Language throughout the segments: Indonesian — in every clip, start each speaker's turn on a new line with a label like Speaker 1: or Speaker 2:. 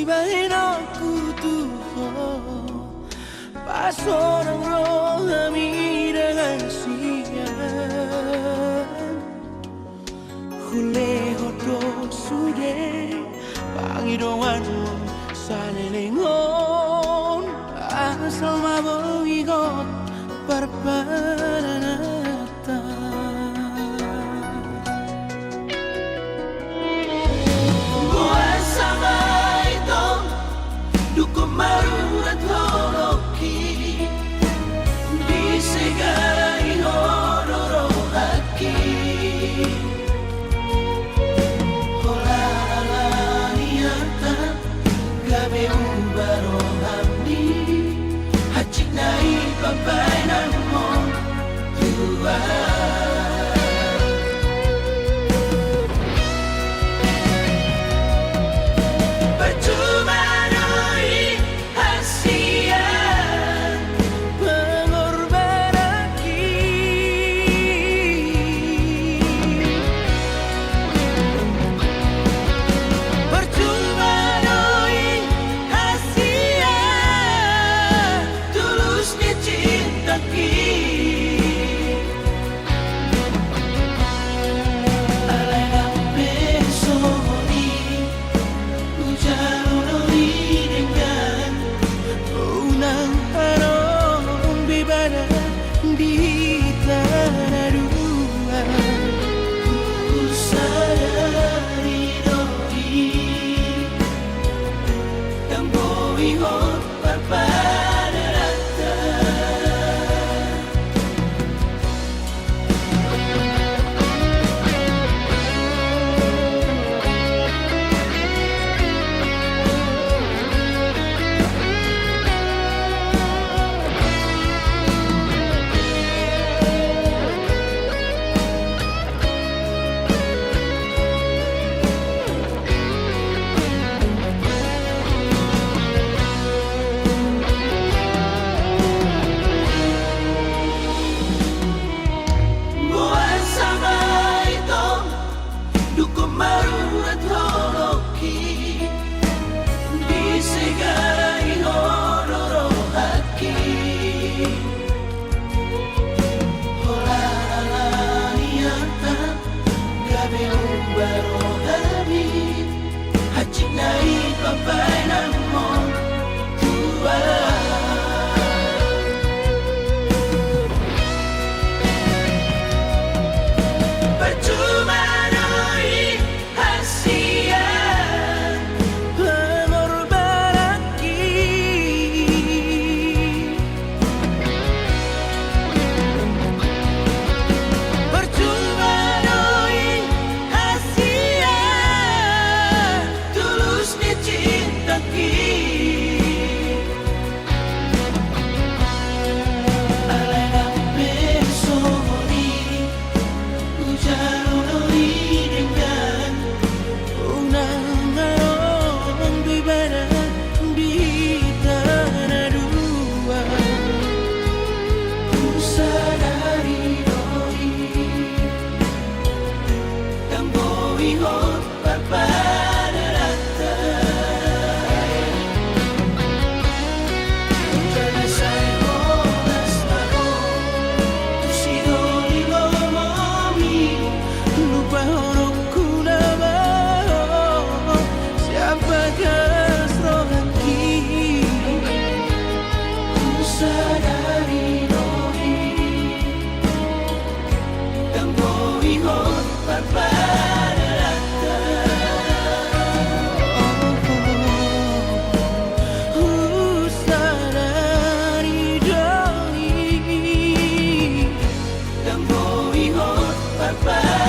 Speaker 1: Ibahin aku tuh pas orang roh kami dengan siang Hule hodo sude Pangidoan salelengon Asal maboigot perpanata Buat sama itu Duko marurat holoki Bisegai hororo haki Gabe ubaro hamdi Hachik nai papai namo Tua Percuma noi hasia Pengorbanan Percuma di tanah dua ku sadari doi yang bohong pada rata Marurat holoki Bisegai hororo haki Hola niata Gabe ubaro habi Hachik nai papai namo Tua Percuma Bye.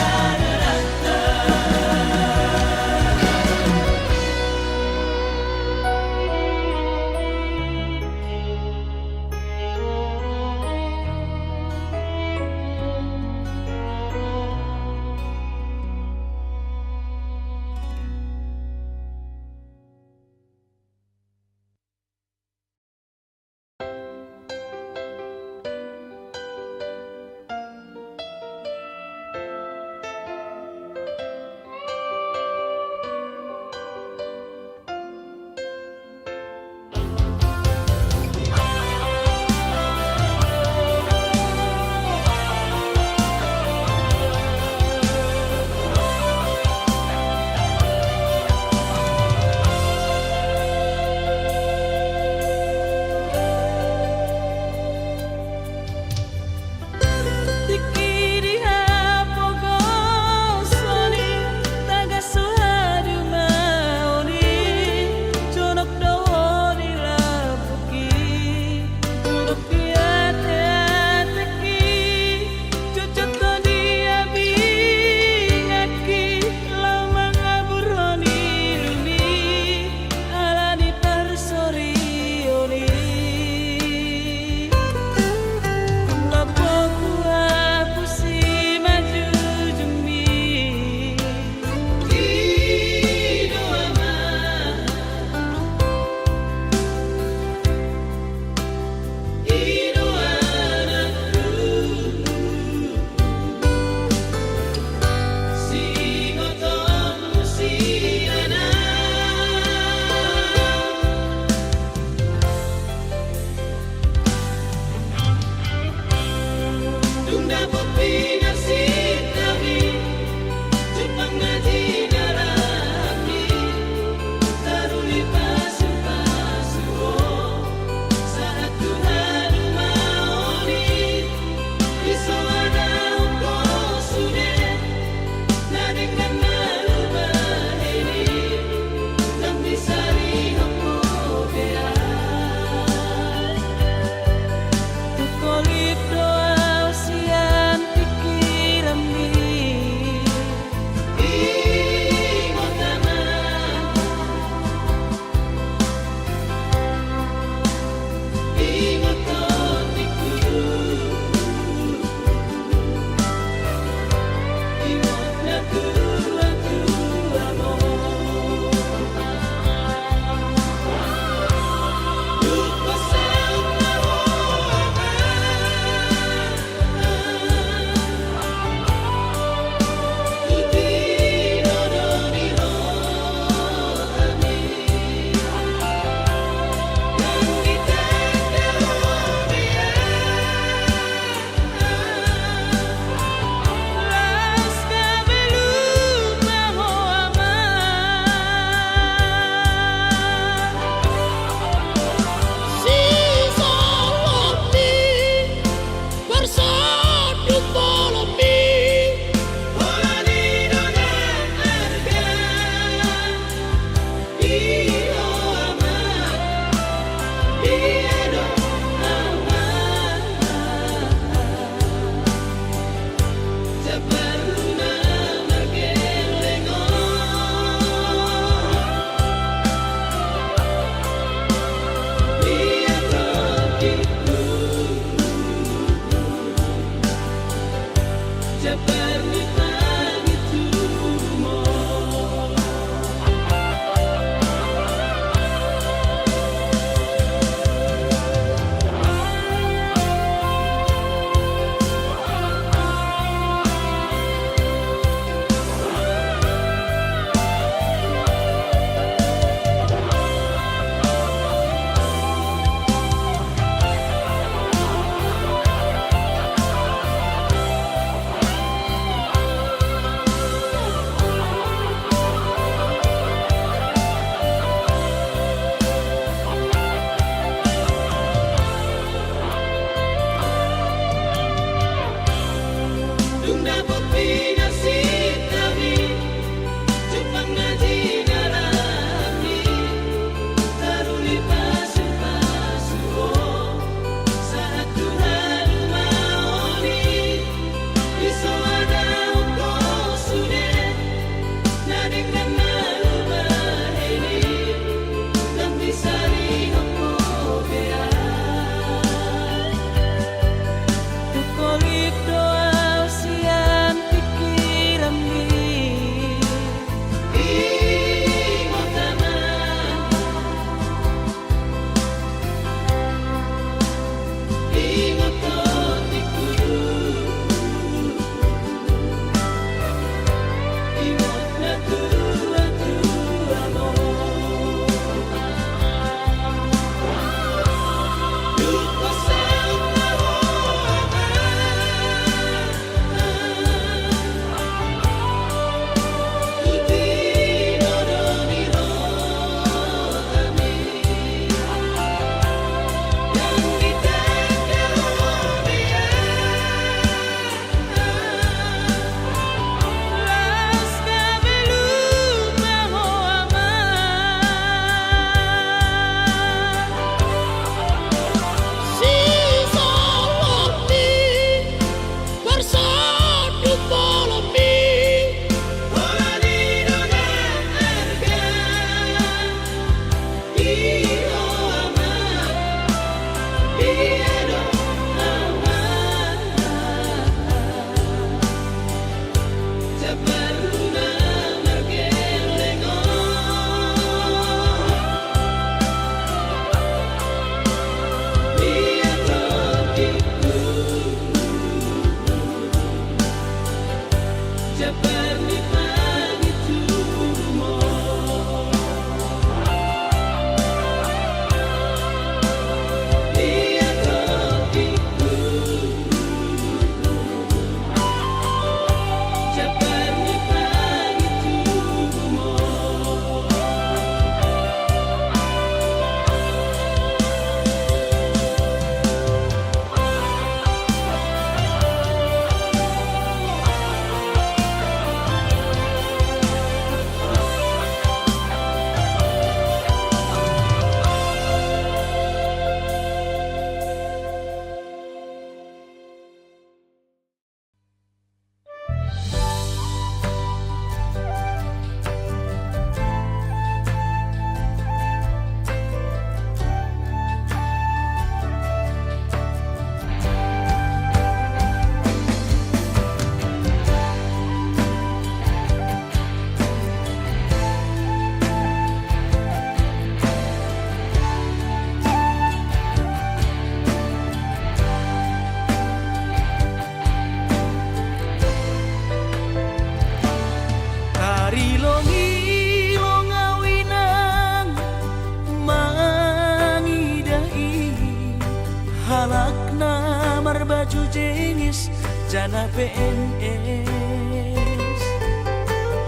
Speaker 1: sarjana PNS.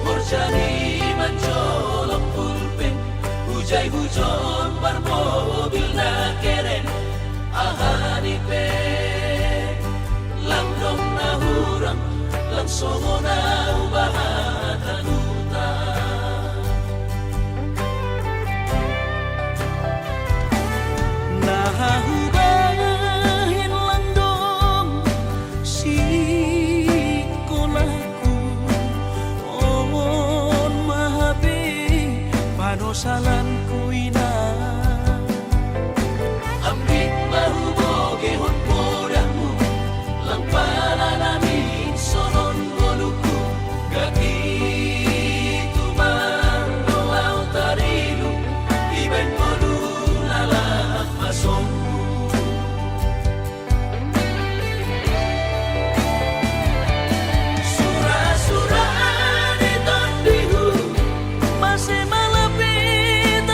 Speaker 1: Horjani manjolok pulpen, hujai hujon bar mobil na keren. Ahani pe langdong na hurang, langsongo na ubahatan utang. Nahubahin langdong si kolaku, on mahabe panosalan ku ina. Ambit mahuboge hon podahmu, lang pala namin sonon goluku. Gaki tumang doaw tarilu, iben modu lalak masongku. Surah-surah di tondihu, masih malapit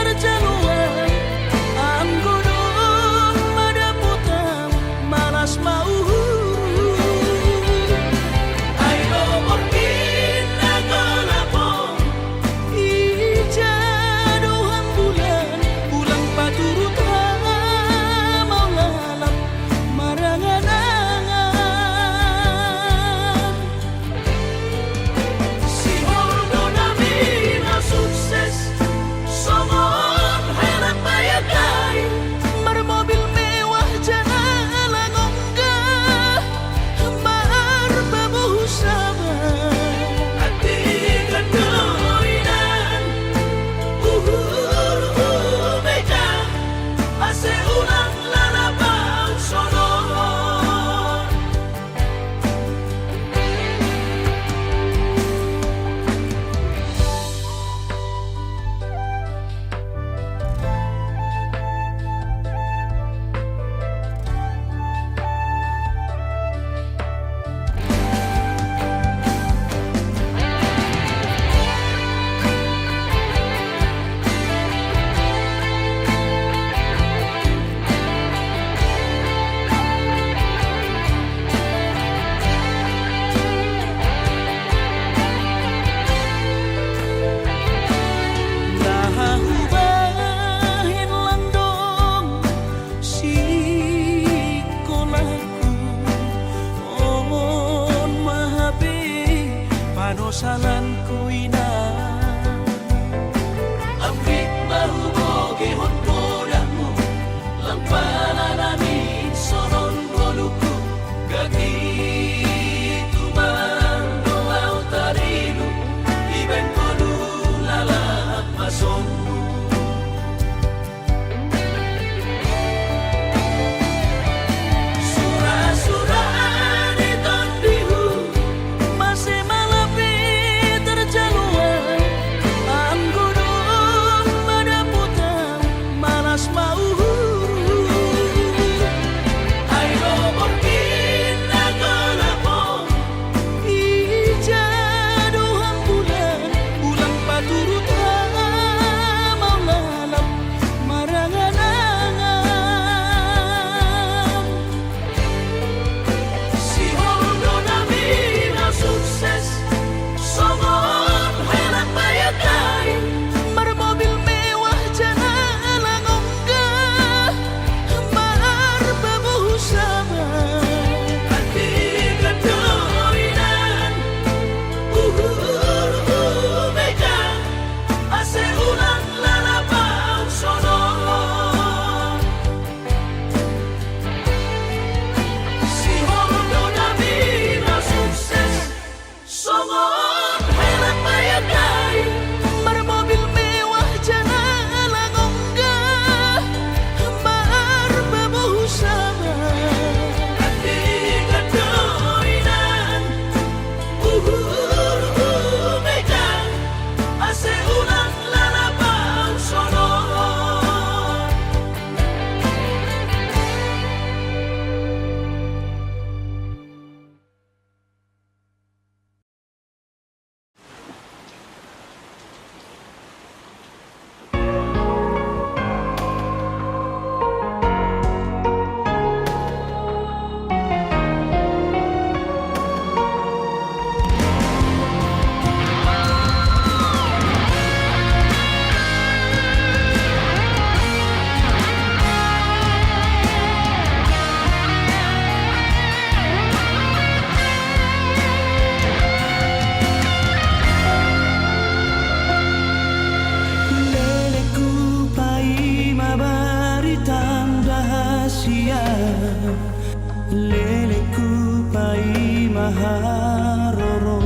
Speaker 1: maharoro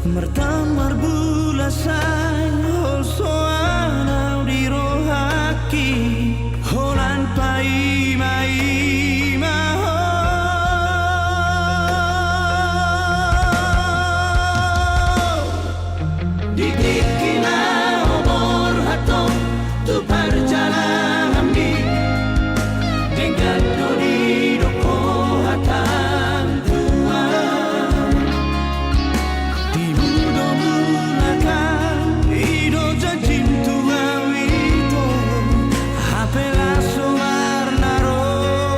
Speaker 1: Mertamar bulasay Holsoanaw di rohaki Holan paima-ima Dibikin na umur hatong tu perjalanan di dengan doni doko hatan tua di mudo mulakan ido jajim tua wito hapela soar naro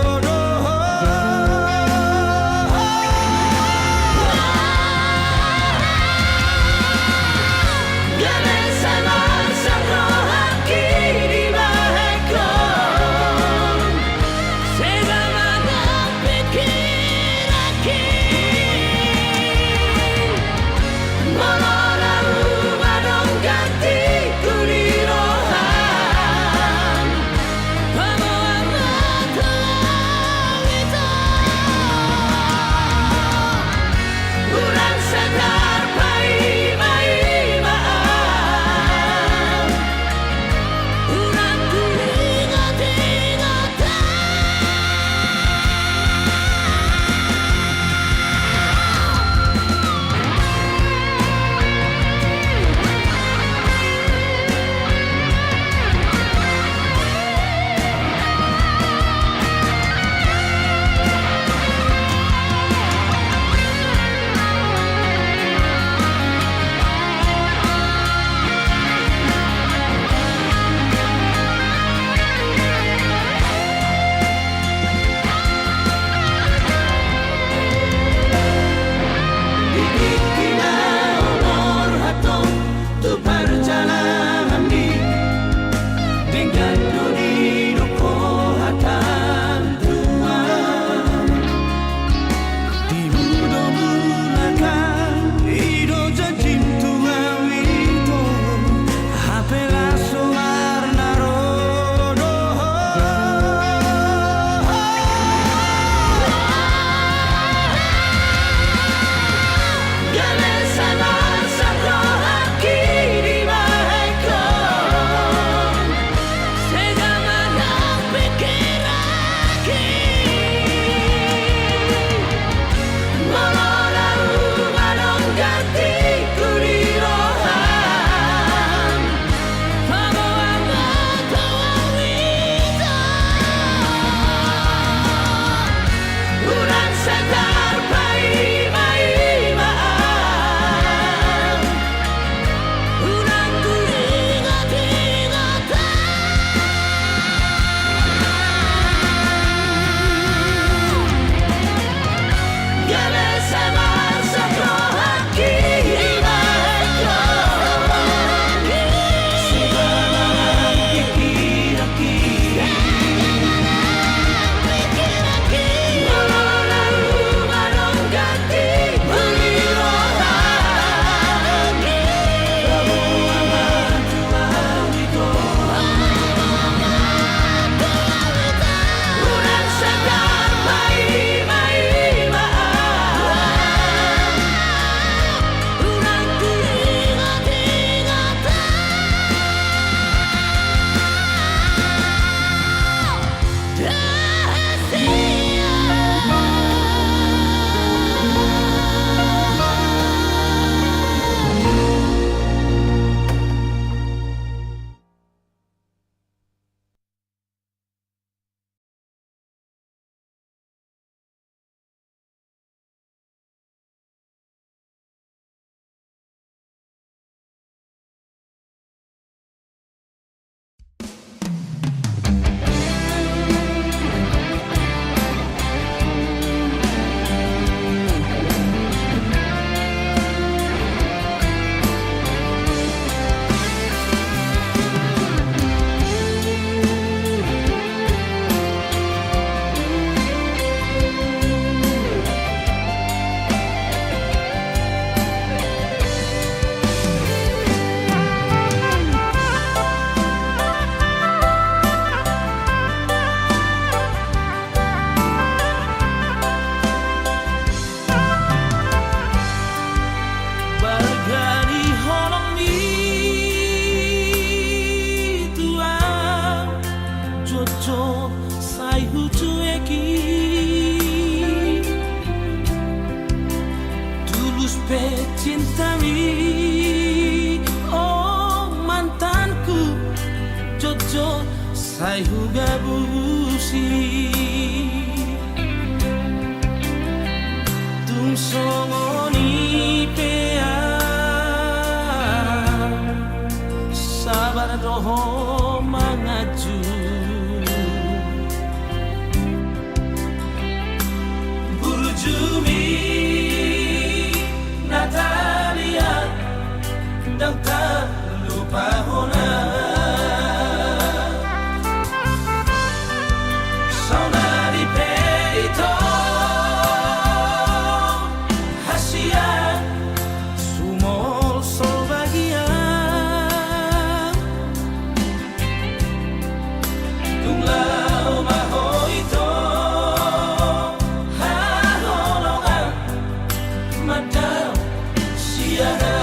Speaker 1: sai huga busi tung songoni pea sabar doho mangaju burjumi Natalia dan tak lupa hona saudari peito hasia sumol sol bagia tunglau mahoito haholongan madau siara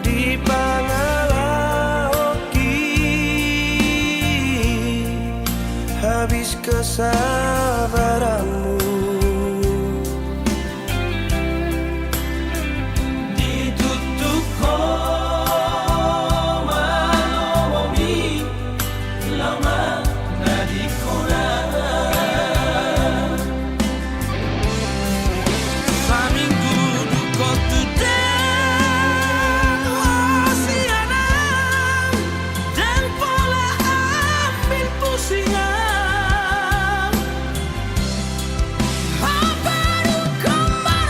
Speaker 1: di Pangalaoki habis kesabaranmu ditutup koma lomomi lama nadikona saminggu duko tudang wasiana dan pola ambil pusingan baru kembar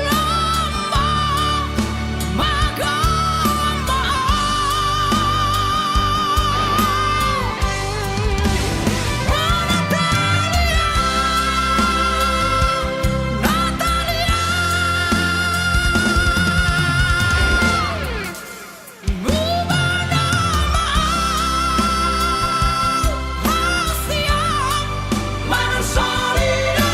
Speaker 1: lama magamba Natalia ngubana rahasia mana solido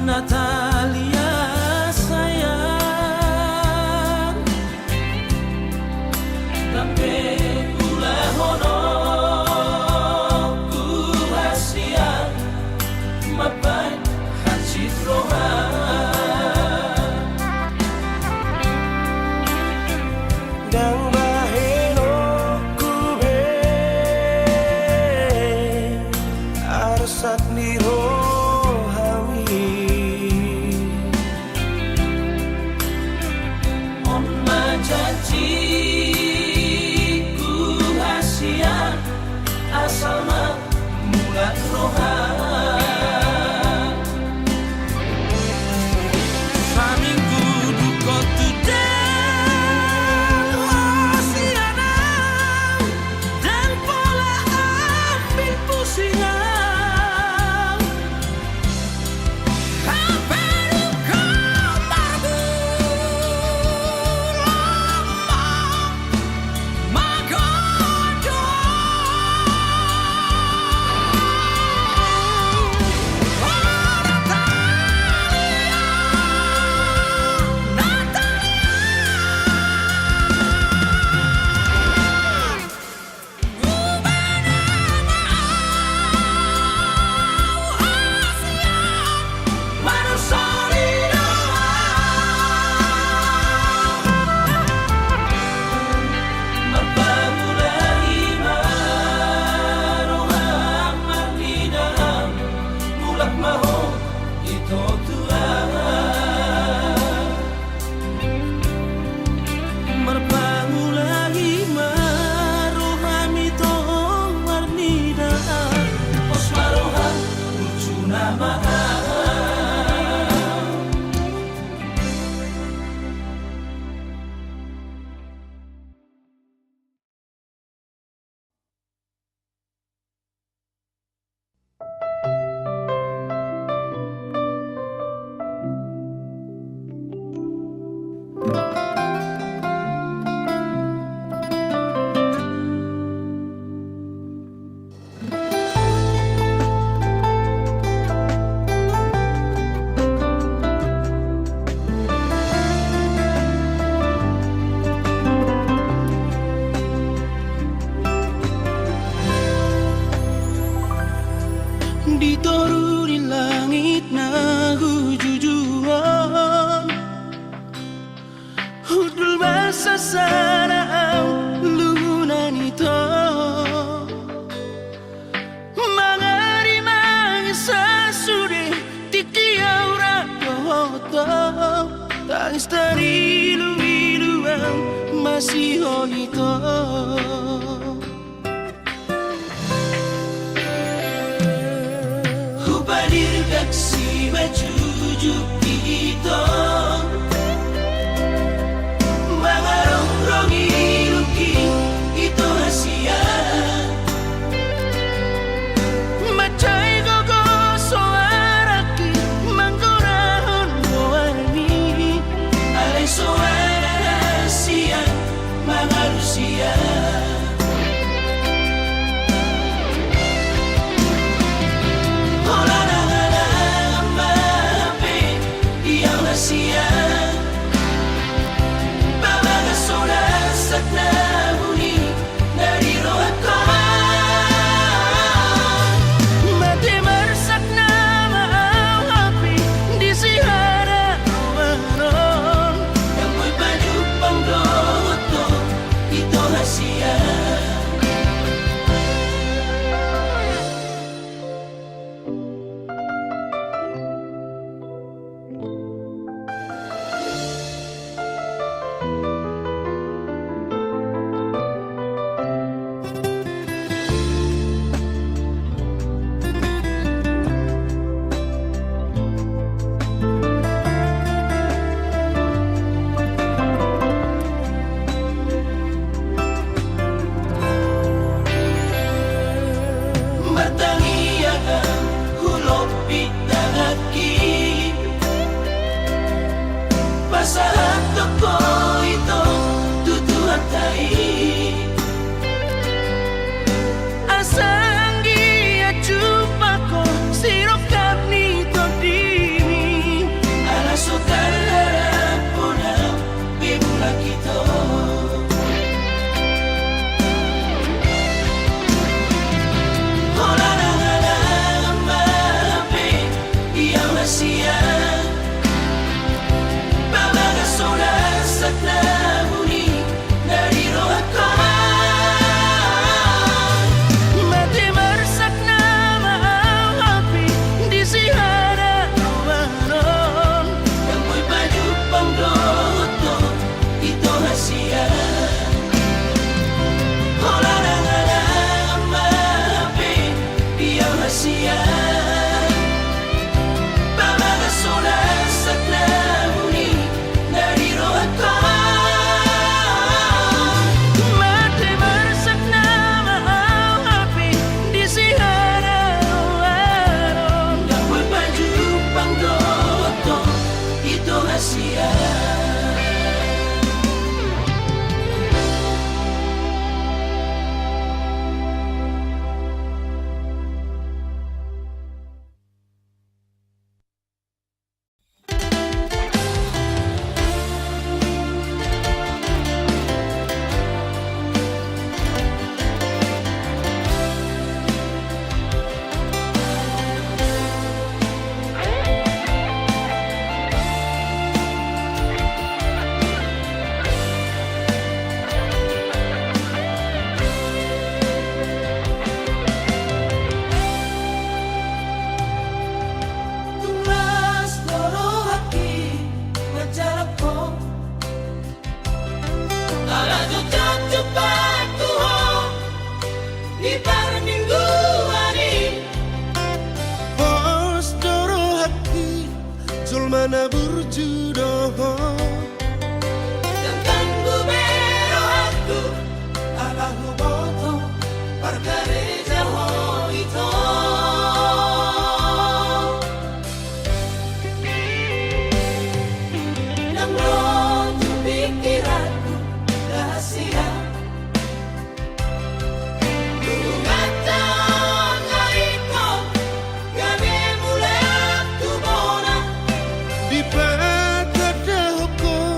Speaker 1: Natalia sayang Lampe kula hono ku hasia mapai hacit roha dang baheno ku be arsak ni rohawi on majanji ku hasia asal mulat roha Tangis dari ilu-iluan masih honito. Hubadir gaksi bajujuk kita mangarong-rongi luki itu rahasia. Macai gogo soaraki manggorahon goani alai soara rahasia mangarusia. Pasahan toko itu tutuhan tai asanggi acupako sirokap ni todimi ala sotar harapona bebula kita hola nangala mape yang rahasia. Mana berjudoh dengan gubero aku alahu boto perkara jauh itu yang rotu pikiranku rahasia
Speaker 2: Di pada hukum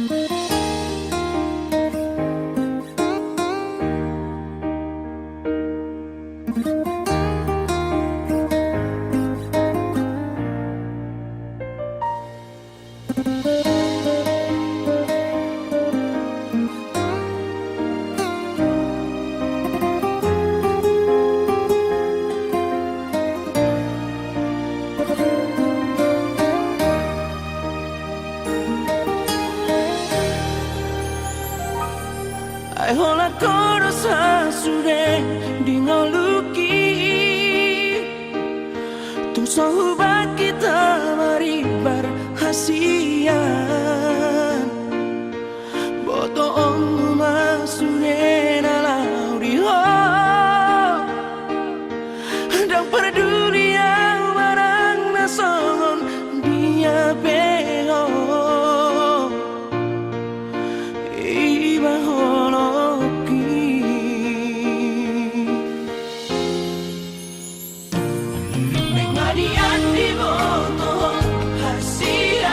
Speaker 1: Ai hola koro sa sure dingoluki tung sohuba kita mari berhasian boto ong masure na lauri ho dang peduli yang barang nasongon dia bego iba holoki mengadian di boto hasian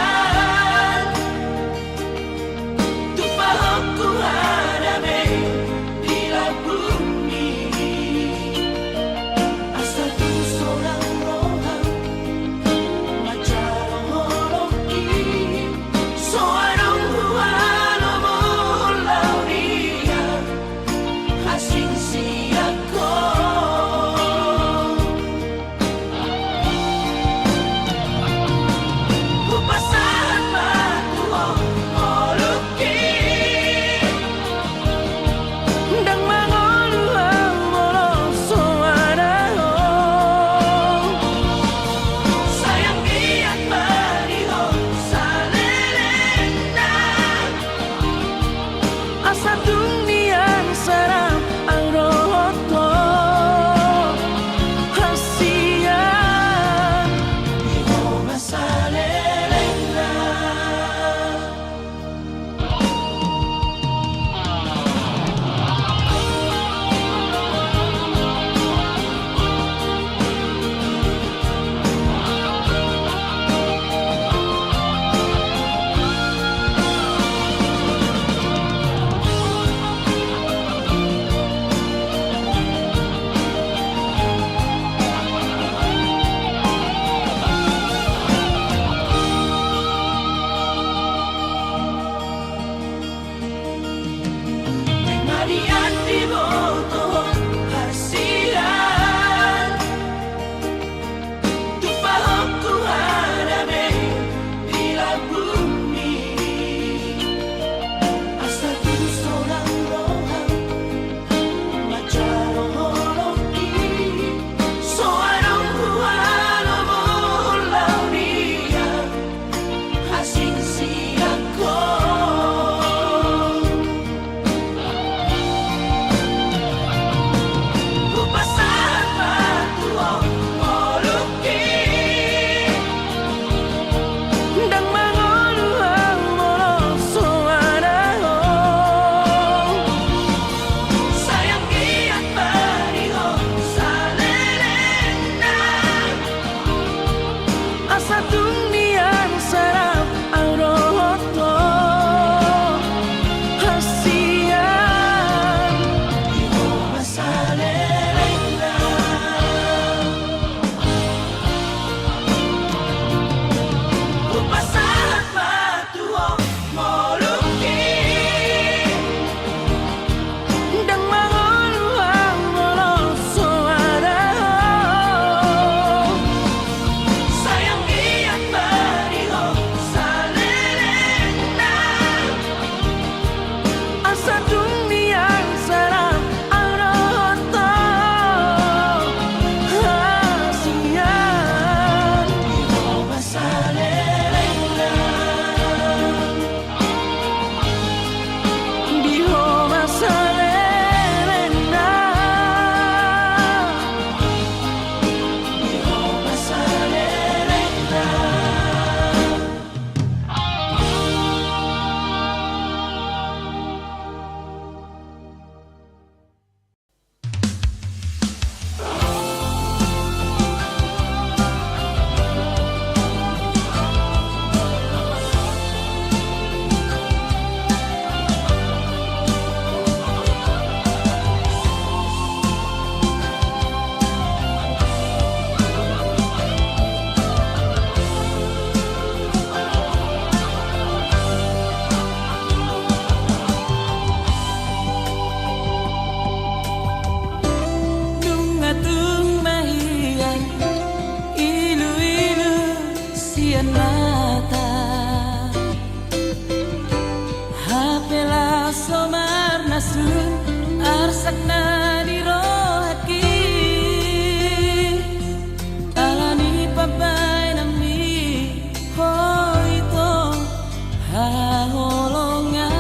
Speaker 1: kaholongan.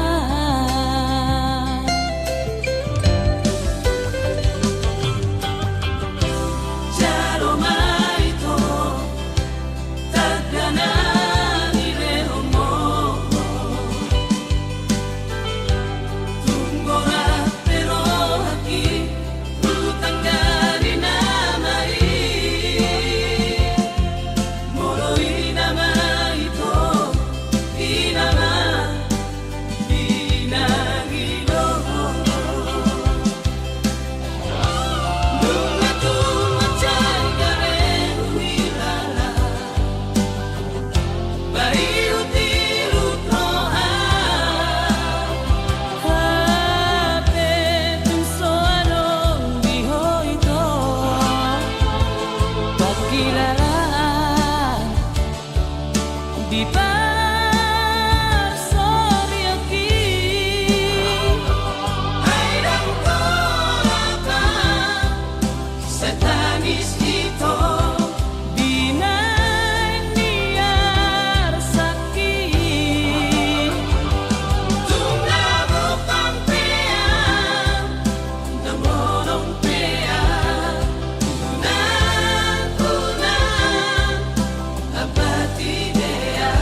Speaker 1: Jaro maito tagana nire omogo tunggora pero haki utangari namai moroi nama ito inama inagino nunga tumacay garen hilala baiutirut roha kapetun soanong bihoito pagkilalaan di parsoriaki ay rangkolakan sa tangis ito binaniyar sakit tumlabo pampean namonong pean unang-unang apatidea.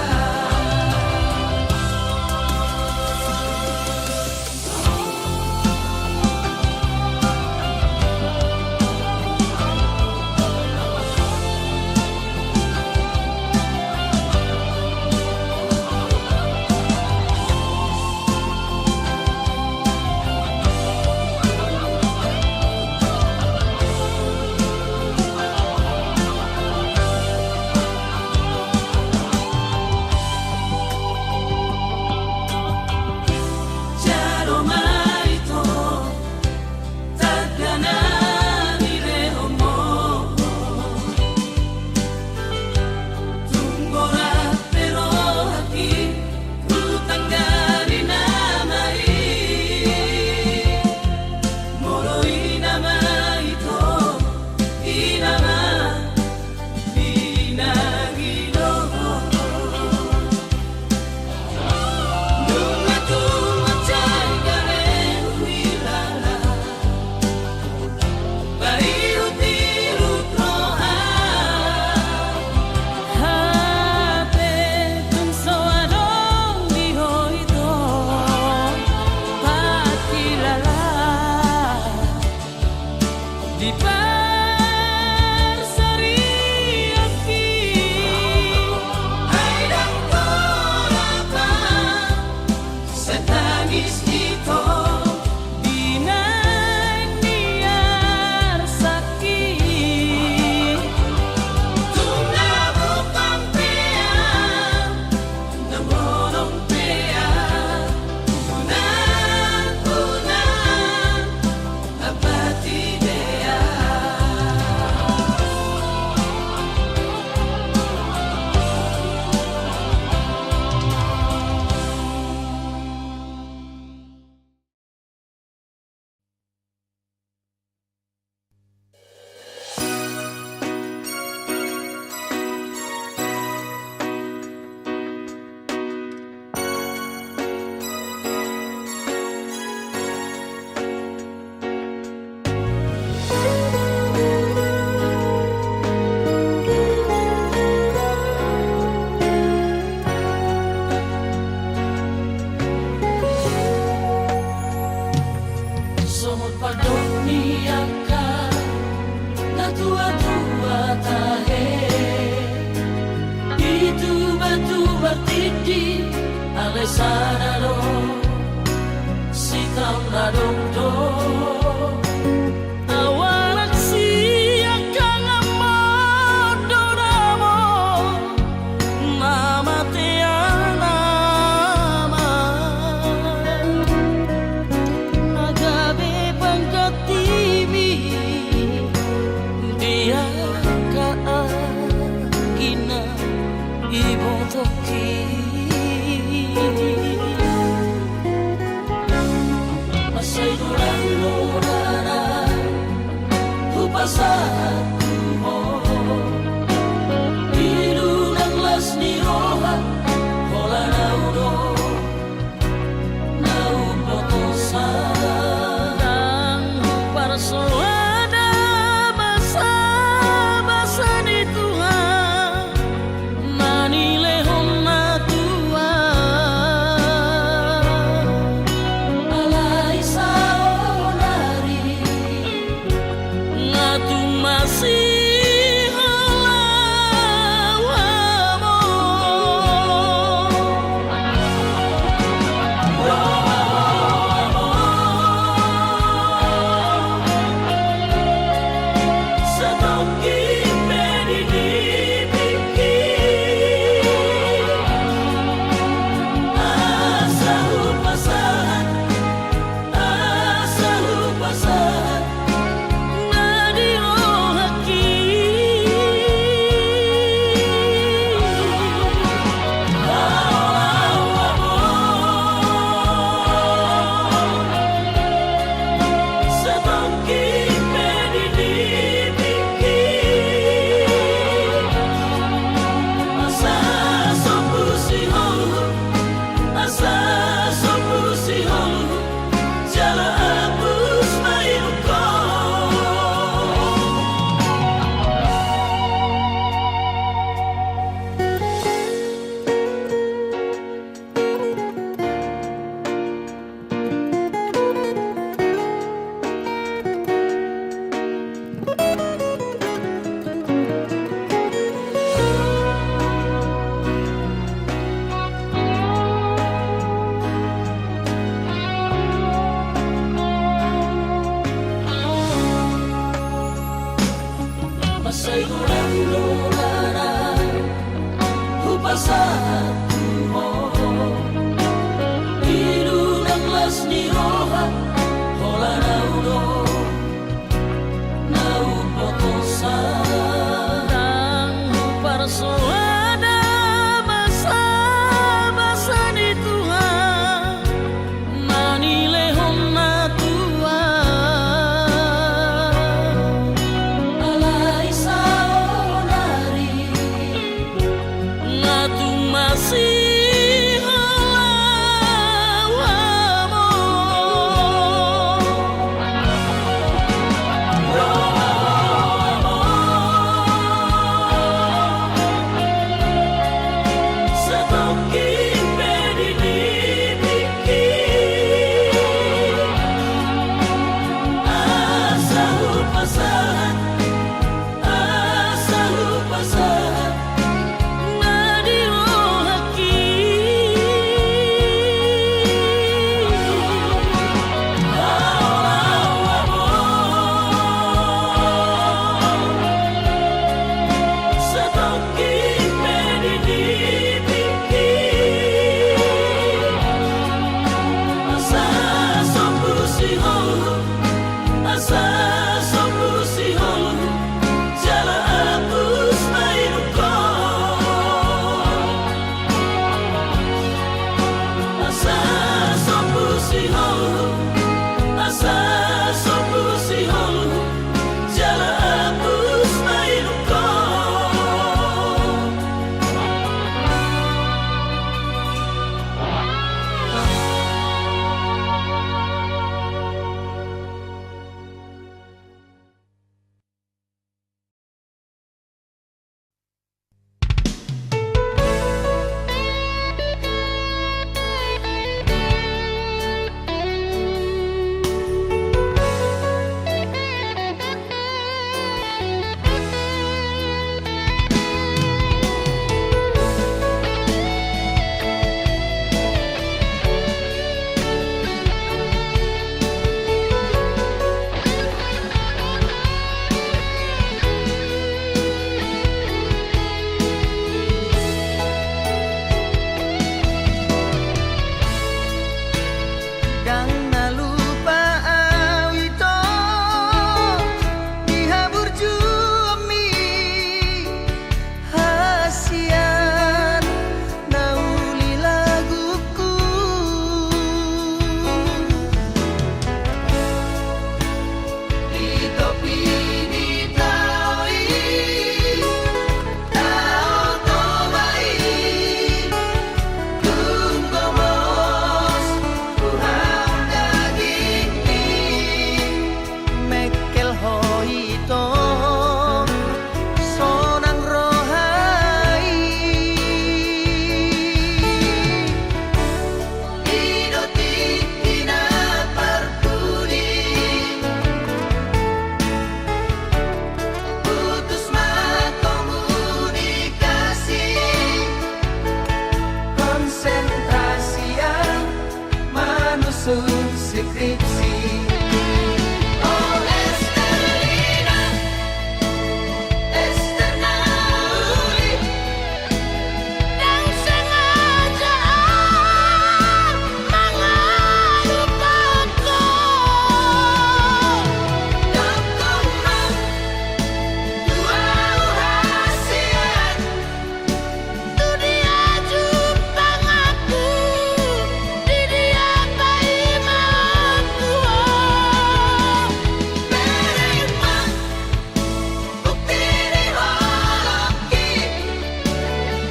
Speaker 1: Jaro maito tagana nire omogo tunggora pero haki utanggari namai moroi nama ito inama inagino nunga tumacay garen hilala baiutirut roha hapetun soanong bihoito pagkilalaan di parsoriaki ay rangkolakan sa tangis ito binaniyar sakit tumlabo pampean namonong pean unang-unang apatidea. Somos padunia ka na tua-tua tahe itu batu bertindi alai sanaro sitam nadongdo awarak siak kang amodonamo mama teana nagabe pangkatimi dia kaagina ibong toki masay durang
Speaker 2: manusun skripsi. Oh Esterlina, Esterna uli,
Speaker 1: yang sengaja mengelupaku.
Speaker 2: Dokumen dua rahasian,
Speaker 1: Tu dia jupang aku, di dia bayi mampu.
Speaker 2: menerima bukti di holoki.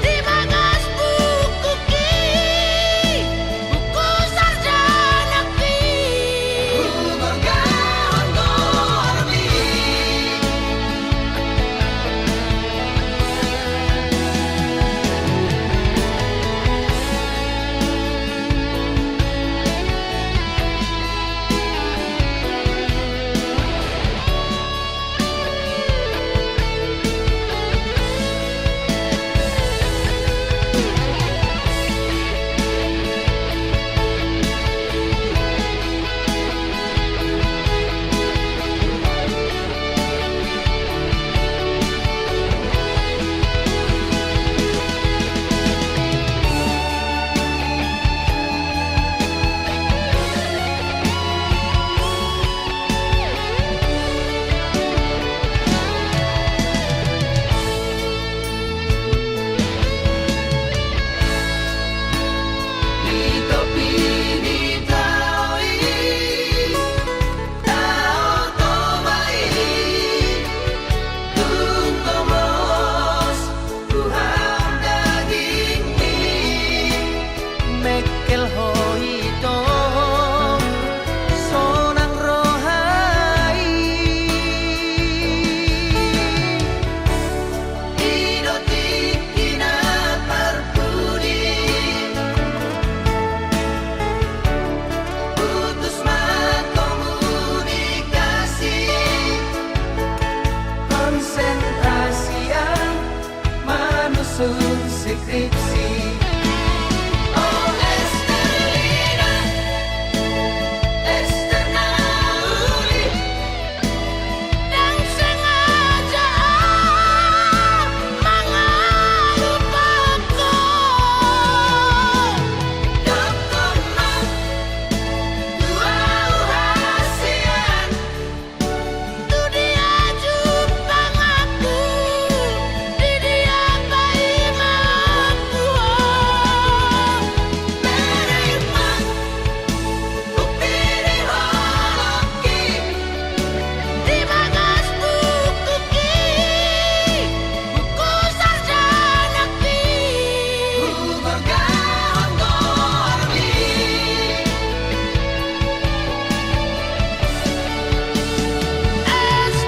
Speaker 1: Di bagas buku ki, buku sarjana ki.
Speaker 2: Bergahon gormi. Di topi di taui, tao tobai, tungtomos Tuhan daging mi, mekel hoito, sonang rohai, idoti kina parpudi. Putus komunikasi, konsentrasi yang manusun skripsi. Oh Esterlina, Esterna uli,
Speaker 1: Yang sengaja mengelupaku.
Speaker 2: dokumen dua rahasian,
Speaker 1: Tu dia jupang aku, di dia bayi mampu.
Speaker 2: menerima bukti di holoki.
Speaker 1: Di bagas buku ki, buku sarjana ki.
Speaker 2: Bergahon gormi.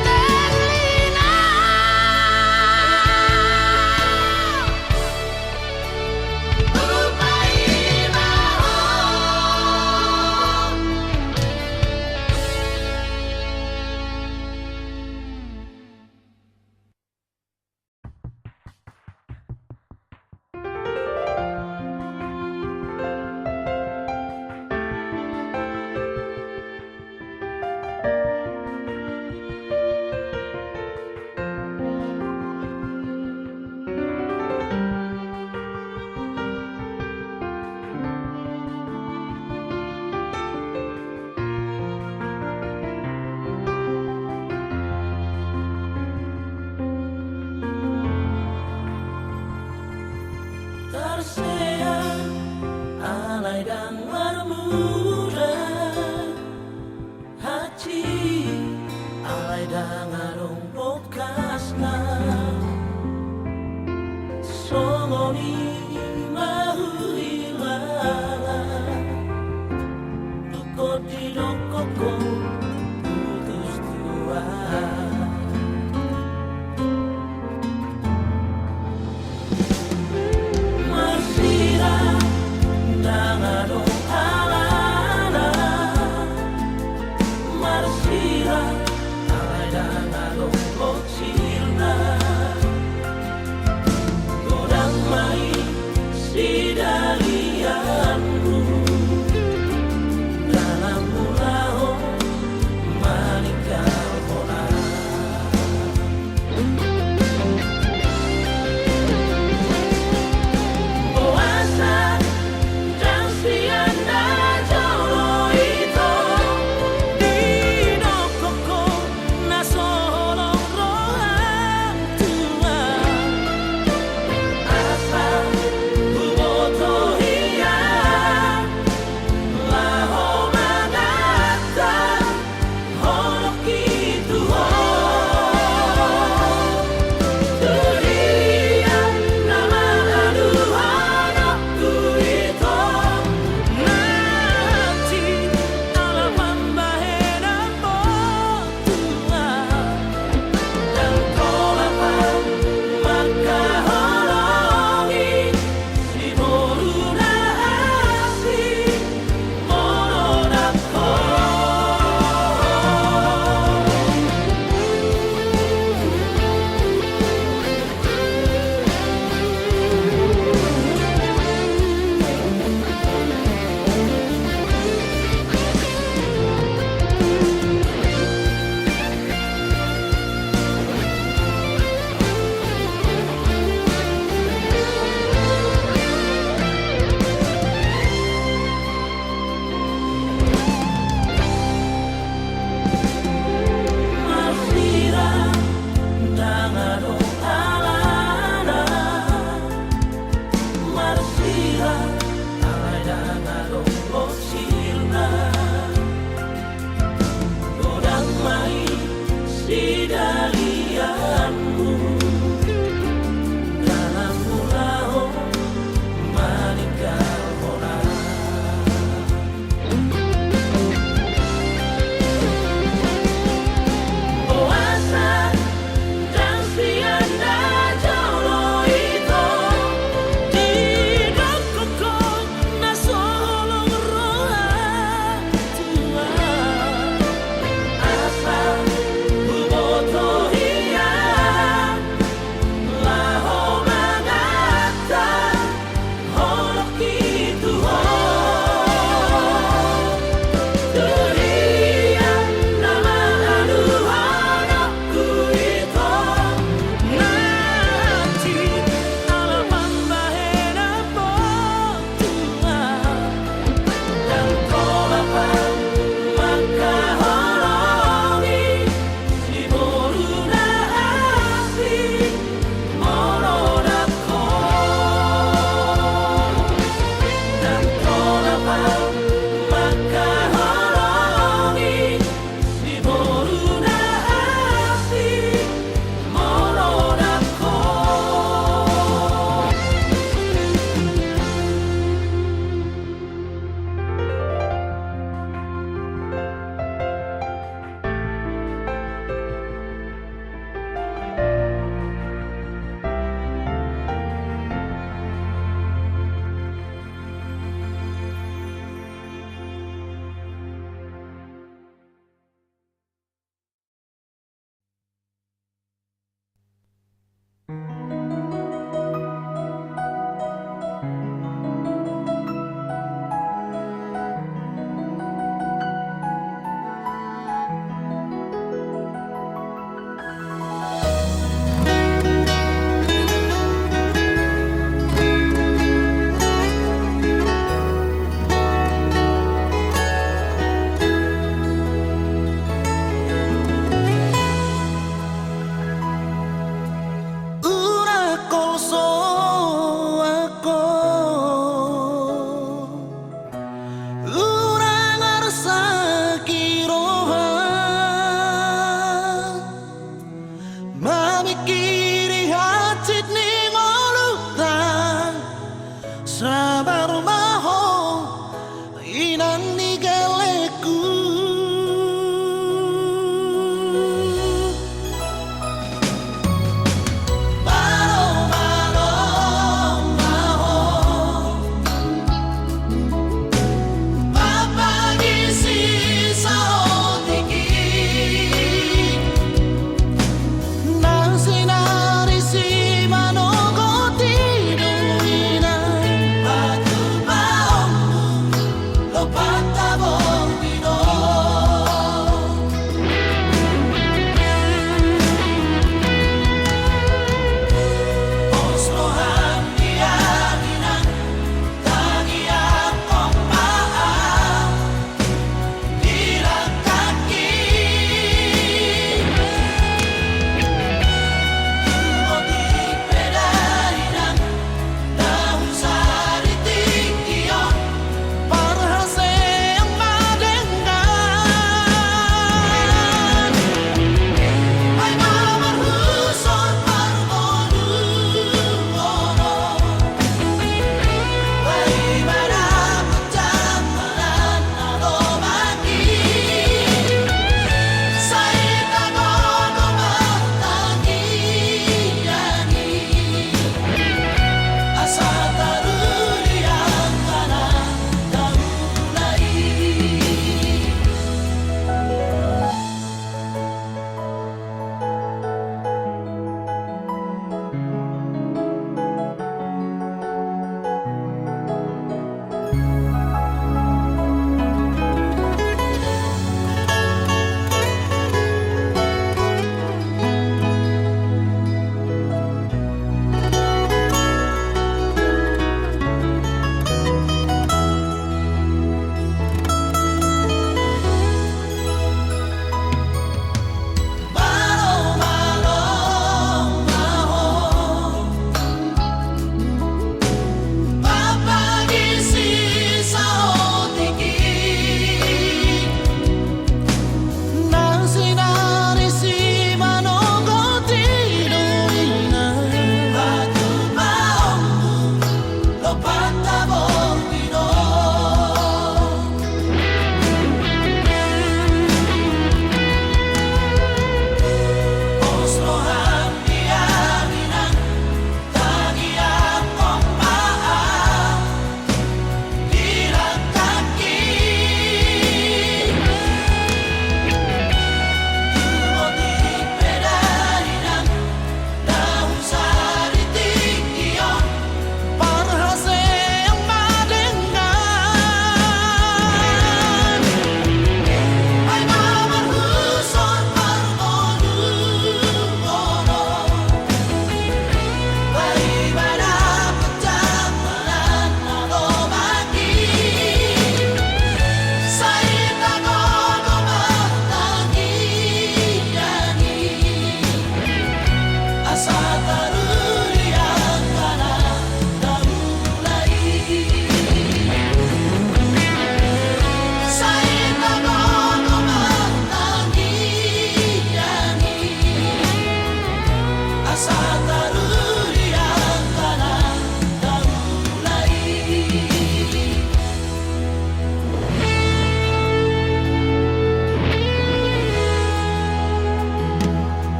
Speaker 1: Esterlina,
Speaker 2: Upai mahon.
Speaker 1: terseang alay dan marmura, hati alay dan arung pokasna, songoni mahuilala, tukot di dokoko putus tua. Masira nang adong ala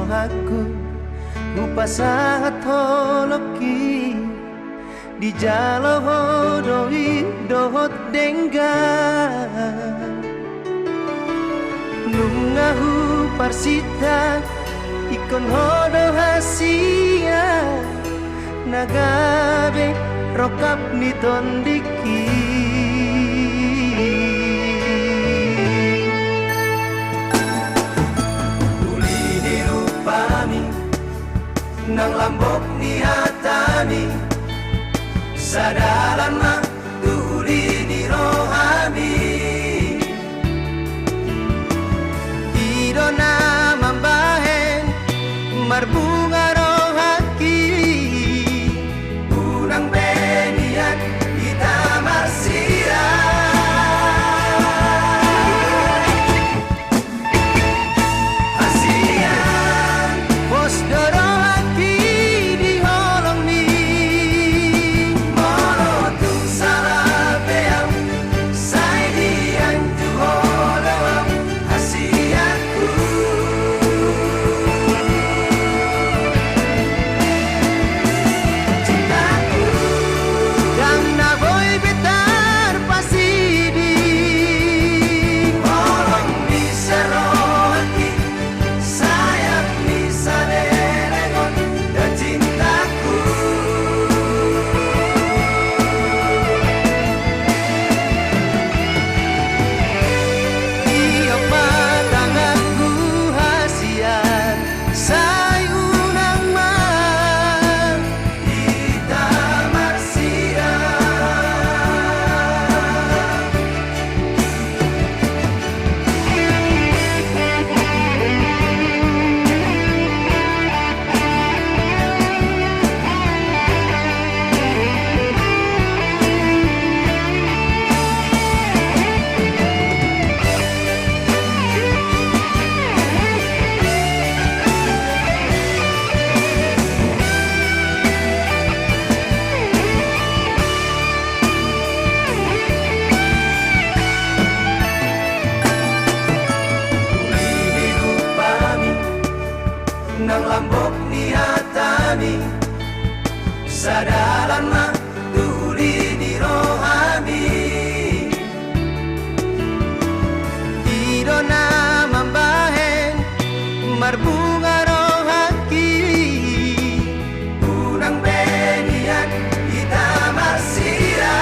Speaker 3: rohaku upasahat holoki di jalo hodoi dohot dengga nungahu parsita ikon hodo hasia nagabe rokap ni tondiki uli di rupami nang lambok ni hatami sadalan mah uli di rohami idona mambahen marbunga rohaki unang benian kita marsira hasian pos dorohaki di holong ni molotung salah beam sai dian tu holong hasianku cintaku yang naboy betar pasidi molong bisa rohaki sayang bisa lelengon dan cintaku iyo patanganku hasian sayunang man kita marsira uli rupami nang lambok ni hatami sadalan mah tuli di rohami idona mambahen marbunga rohaki unang benian kita marsira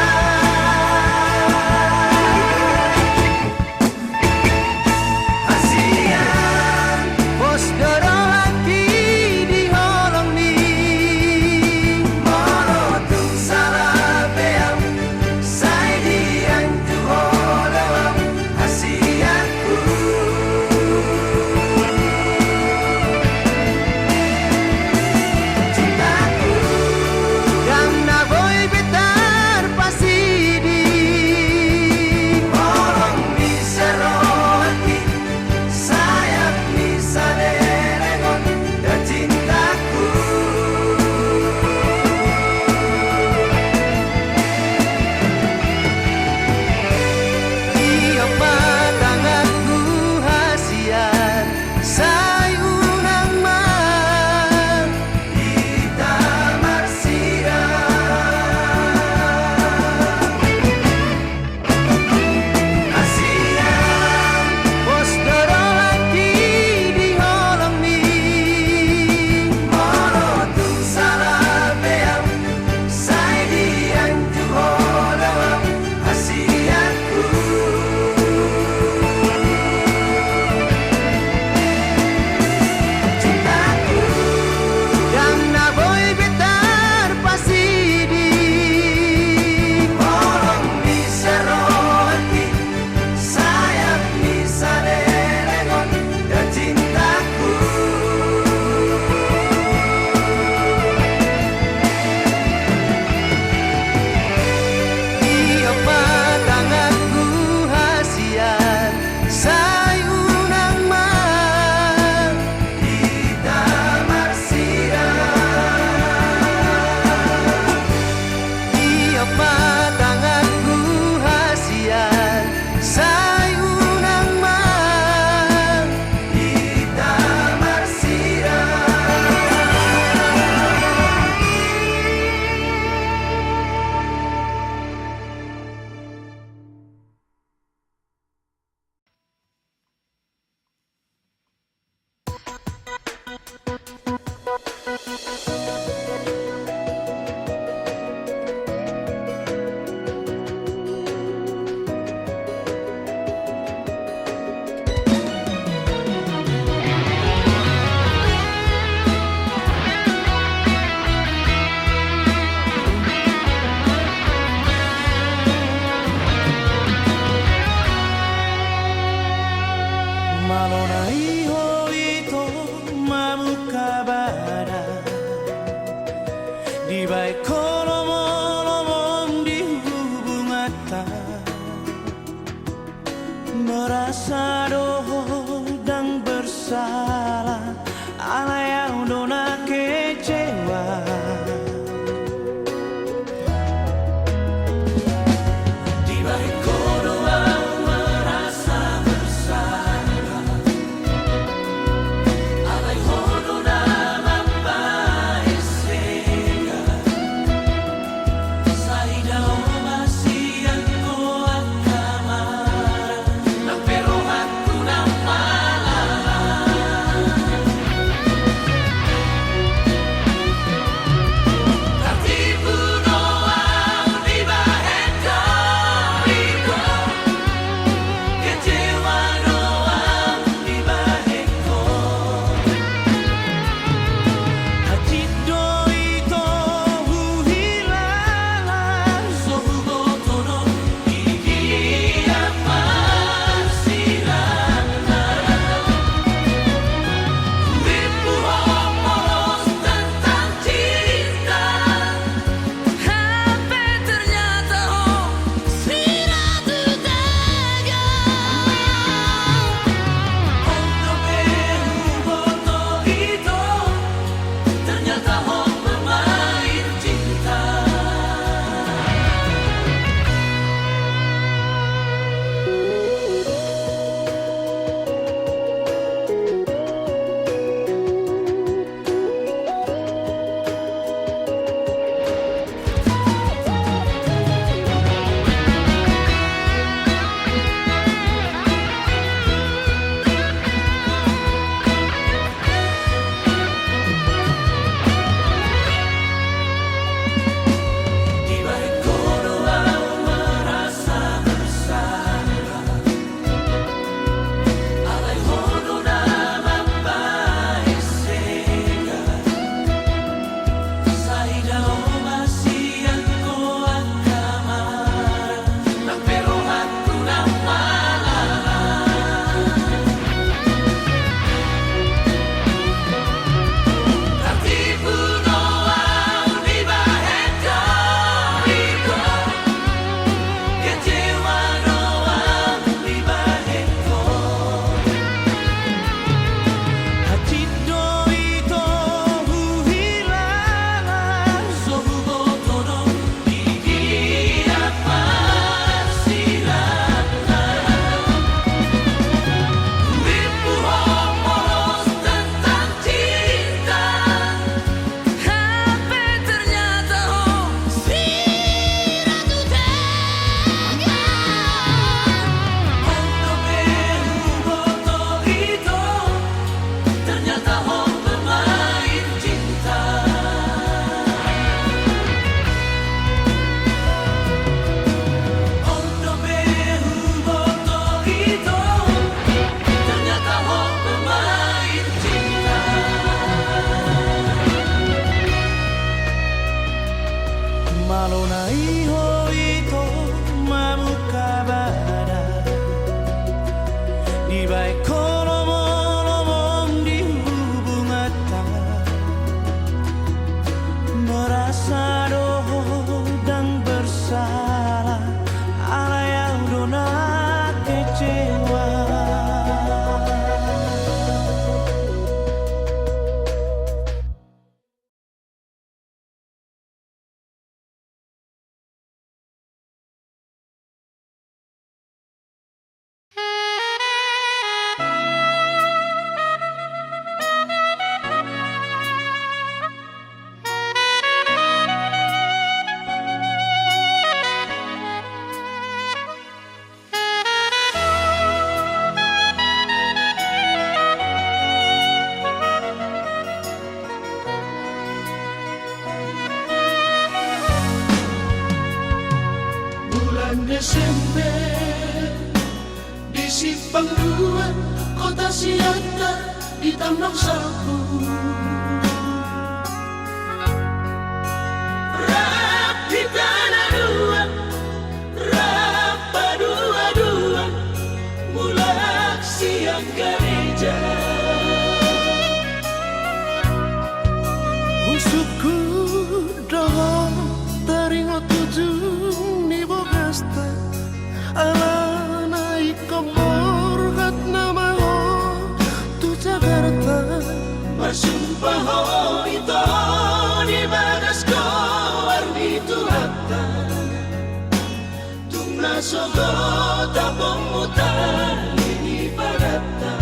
Speaker 3: hasian pos dorohaki di holong ni molotung
Speaker 1: Malonai hoito mamukabara di baik kolomong di hubungata merasa doho dan bersalah ala yang dona kecewa di baik kolomong merasa bersalah ala yang dona mampai sega saida masih yang kuat kamar na pero aku na Malonai hoito mamukabara di baik kolomong di hubungata merasa doho dan bersalah ala yang dona kecewa.
Speaker 4: Desember di Simpang Dua Kota Siantar di Tambang Sapu Rapi tanah dua Rapa dua-dua Mulak siang kering tali parata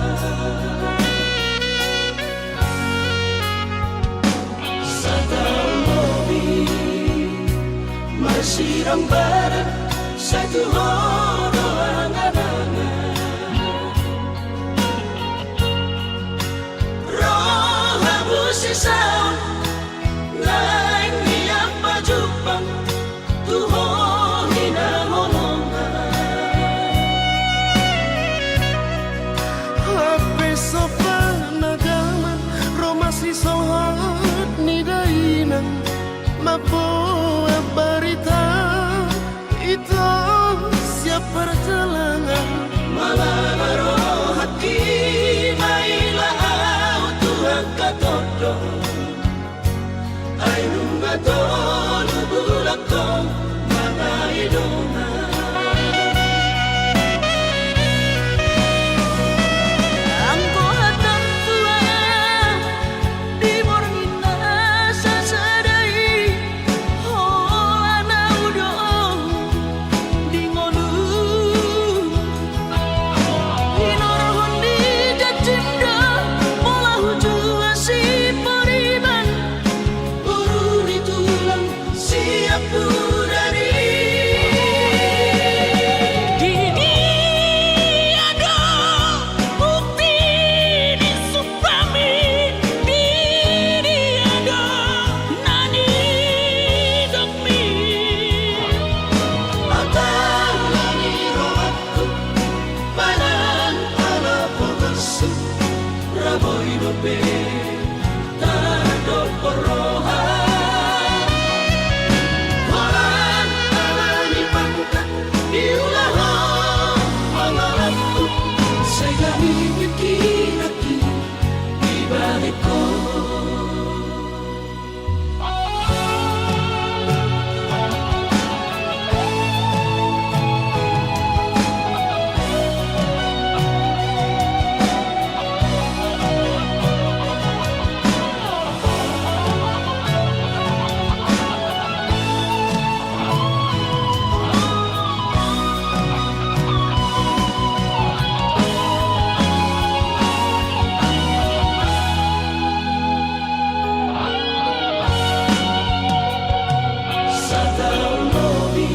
Speaker 4: sa taong mobi masirang barat sa tuhod o anganangan roha busisaw laing niyang pajupang tuhod hinahonongan
Speaker 1: Hape sa panagaman Romasi sohat ni dainang Mabuha barita Ito siap pertelangan
Speaker 4: Malalaro hati may laaw tuang katodo Ay nunga to lubulak to mga idona
Speaker 2: Ang kuhatang tua di morning na sa saday hola na udong di ngonu hinorohon di jacinda mola hujua si pariban
Speaker 4: Puro nitulang siap purari
Speaker 2: Dini ada bukti di suprami Dini ada nani dogmi
Speaker 4: Atang lani rohatku Panan ala pogasu Raboy dobe Tado poroha Holan alani pangkat Diulaho Pangalatku Say gamit kinaki Ibalik ko Sa taong mobi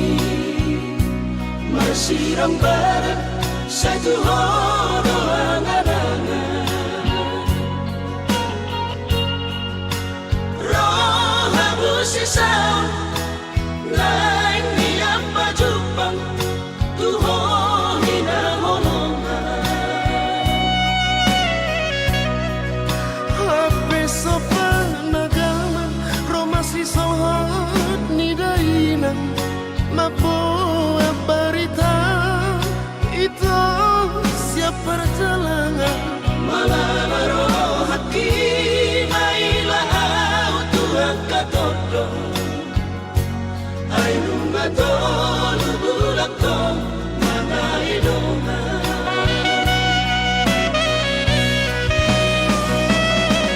Speaker 4: Masirang barat Sa tuhod o anganangan Roha busisaw Laing niyang pajupang Tuhod hinahonongan
Speaker 1: Hape sa panagaman Romasi sohat ni dainang Mabuha barita Ito siap pertelangan
Speaker 4: Malalaro hati may laaw tuang katodo Ay nunga to lubulak to mga idona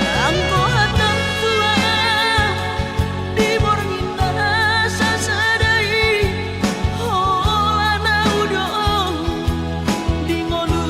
Speaker 2: Ang kuhatang tua di morning na sa saday hola na udong di ngonu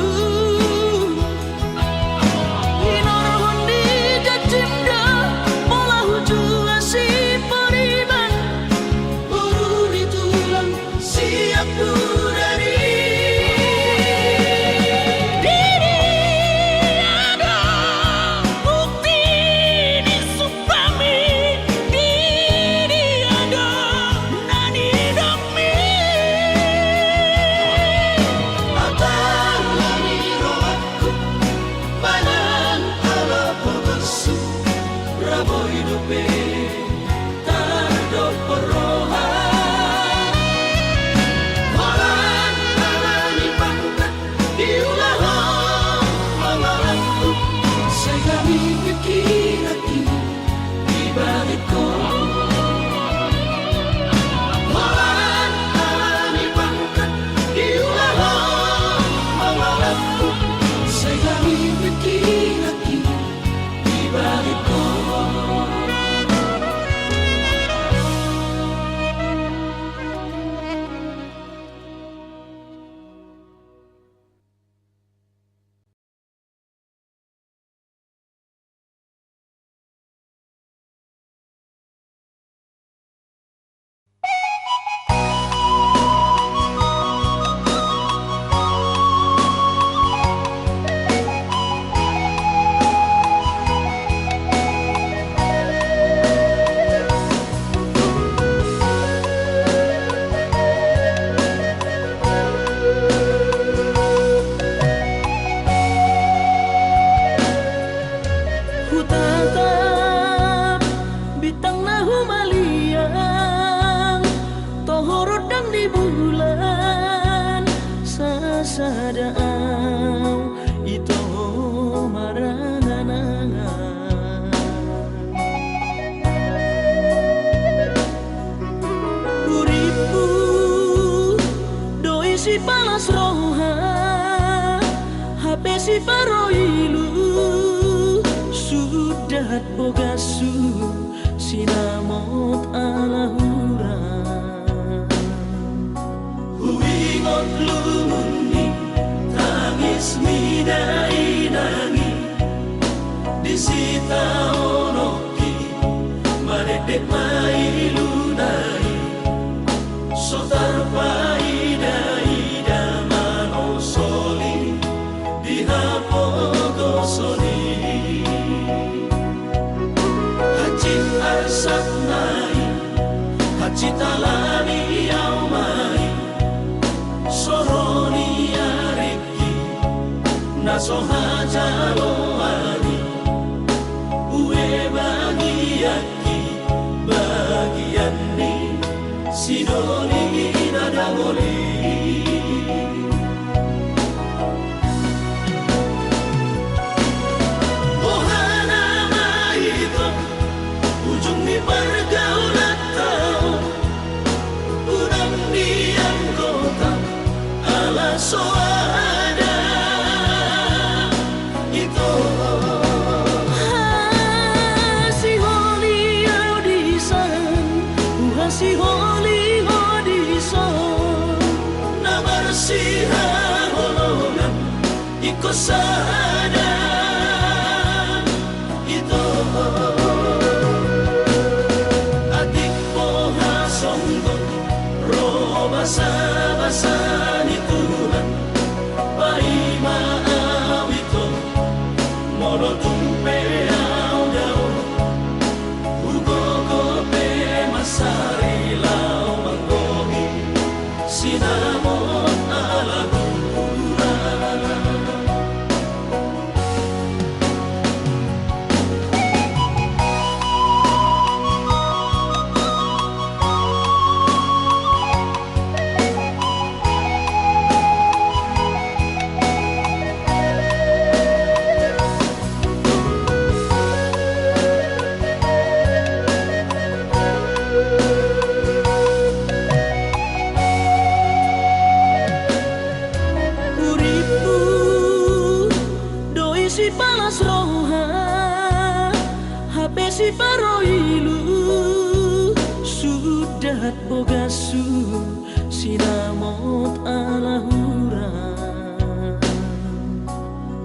Speaker 2: si paroilu sudah bogasu sinamot alahura
Speaker 4: Huingot lumuni tangis midai nangi disita onoki madedek mailu nai sotar paida ida mano soli dihapogo soli hacit asap nai hacit alani au mai soroni areki naso hajalo ani ue bagiaki bagian ni sidoli nadamoli Ohana mahito ujung ni pergaulan tau udang diam kota ala soada itu
Speaker 2: si holi audisan si holi audisan
Speaker 4: na bersih holongan ikut sada itu adik poha songgot roh basa-basa nitulan pai maawito mono tumpe au dao ugogo pe masari lau manggohi sinamon alagura
Speaker 2: uripu doi si palas roha HP si paroilu sudah bogasu sinamot alahura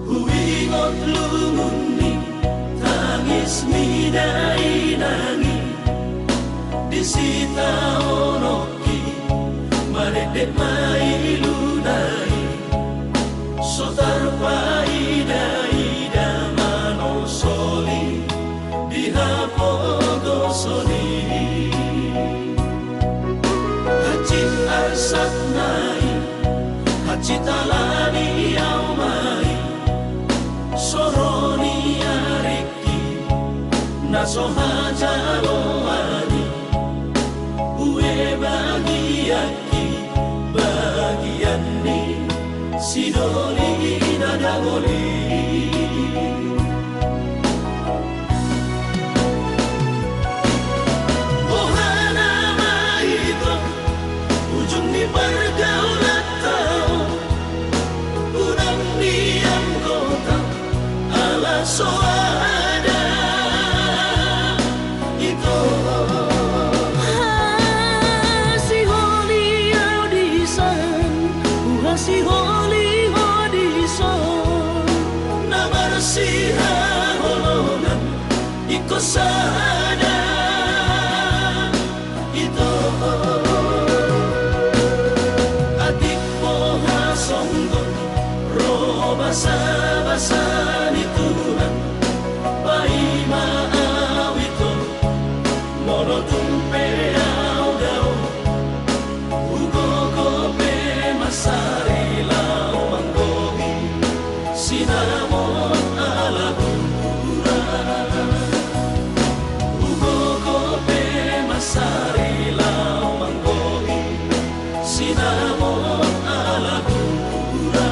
Speaker 4: Huingot lumuni tangis midai nangi disita onoki madedek mailu nai sotar paida ida mano soli dihapogo soli hacit asap nai hacit alani au mai soroni areki naso hajalo ani ue bagiaki bagian ni sidoli nadamoli Ohana mahito ujung ni pergaulan tau udang diam kota ala soada itu
Speaker 2: si holi audisan si holi audisan
Speaker 4: na bersih holongan ikut sada itu adik poha songgot roh basa-basa nitulan pai maawito mono tumpe au dao ugogo pe masari lau manggohi sinamon alagura ugogo pe masari lau manggohi sinamon alagura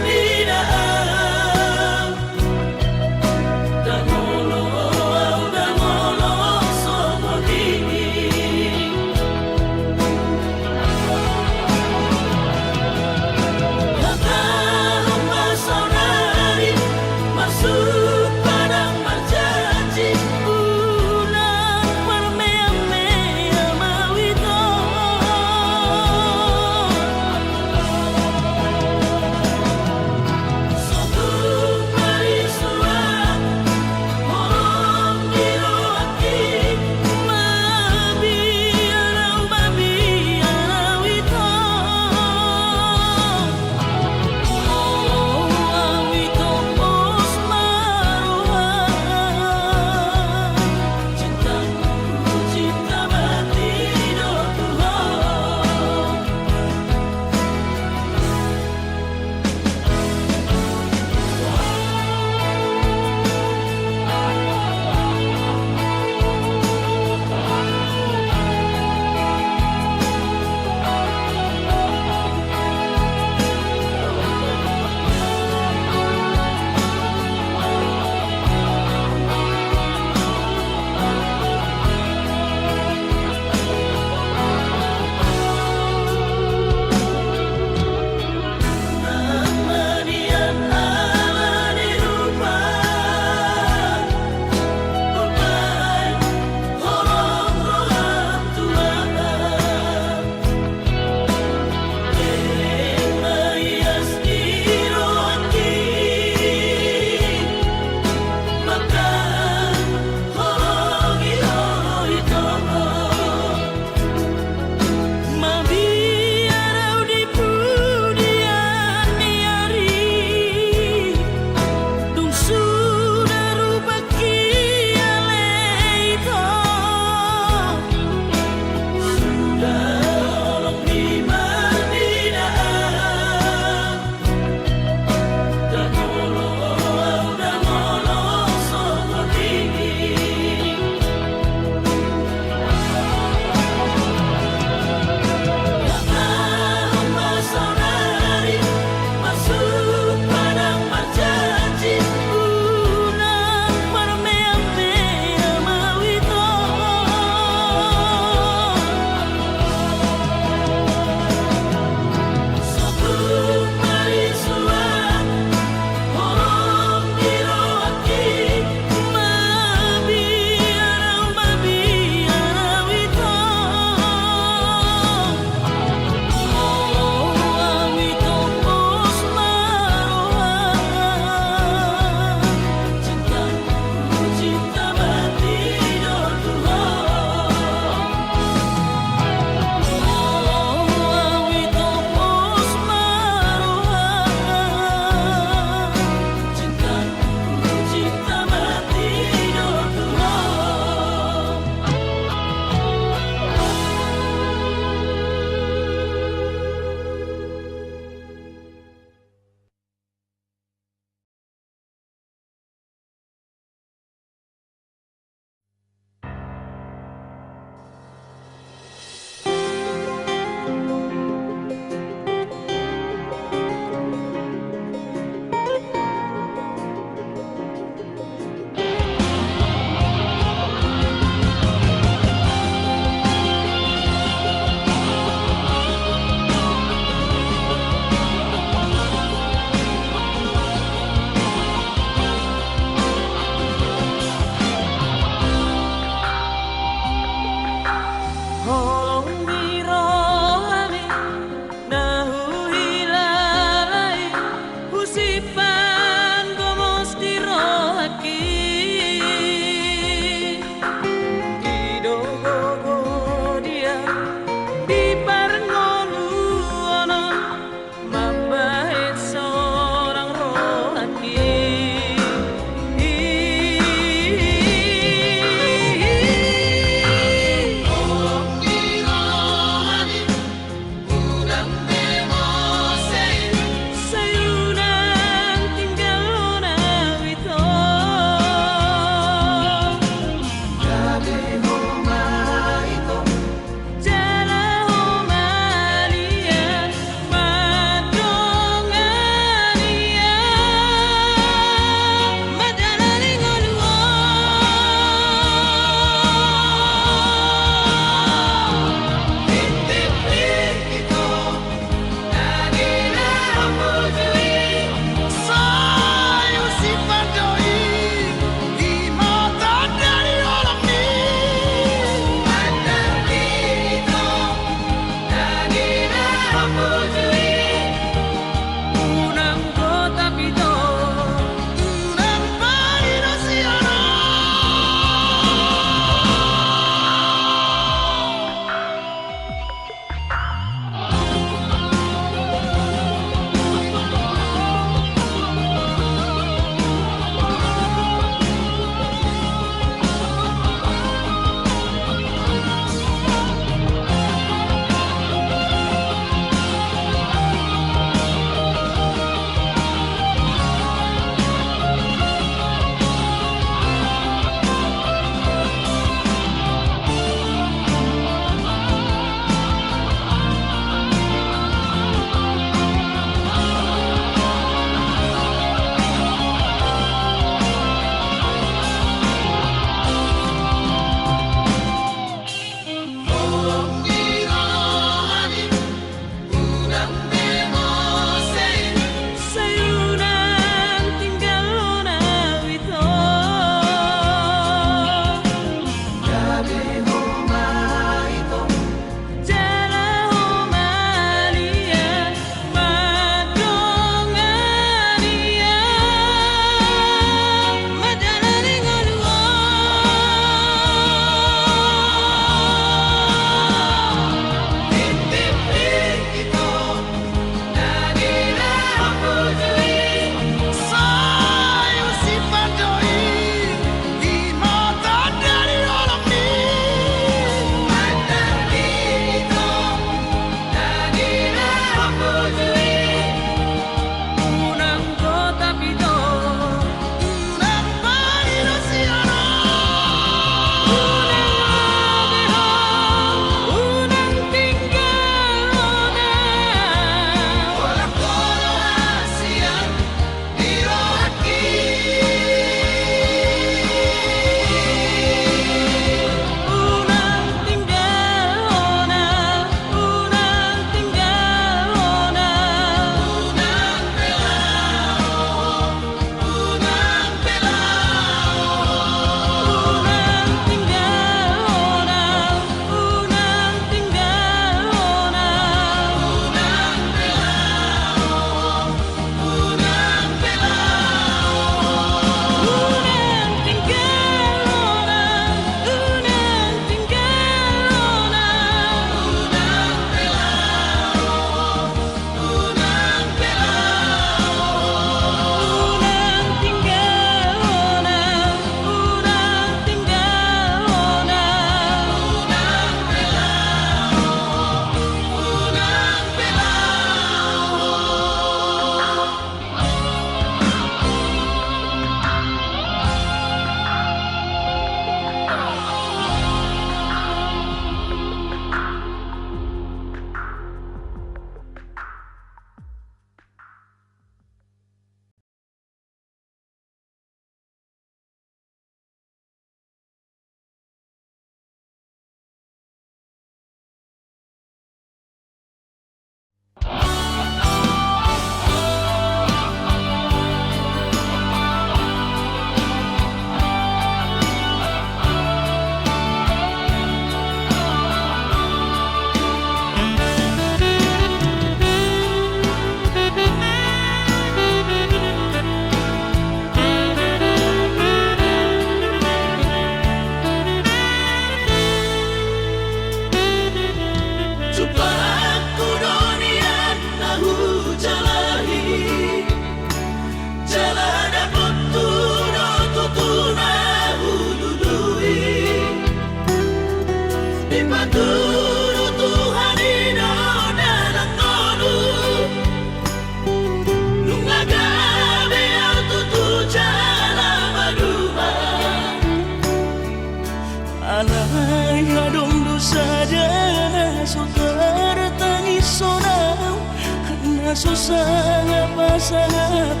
Speaker 2: Nasusanga pasangat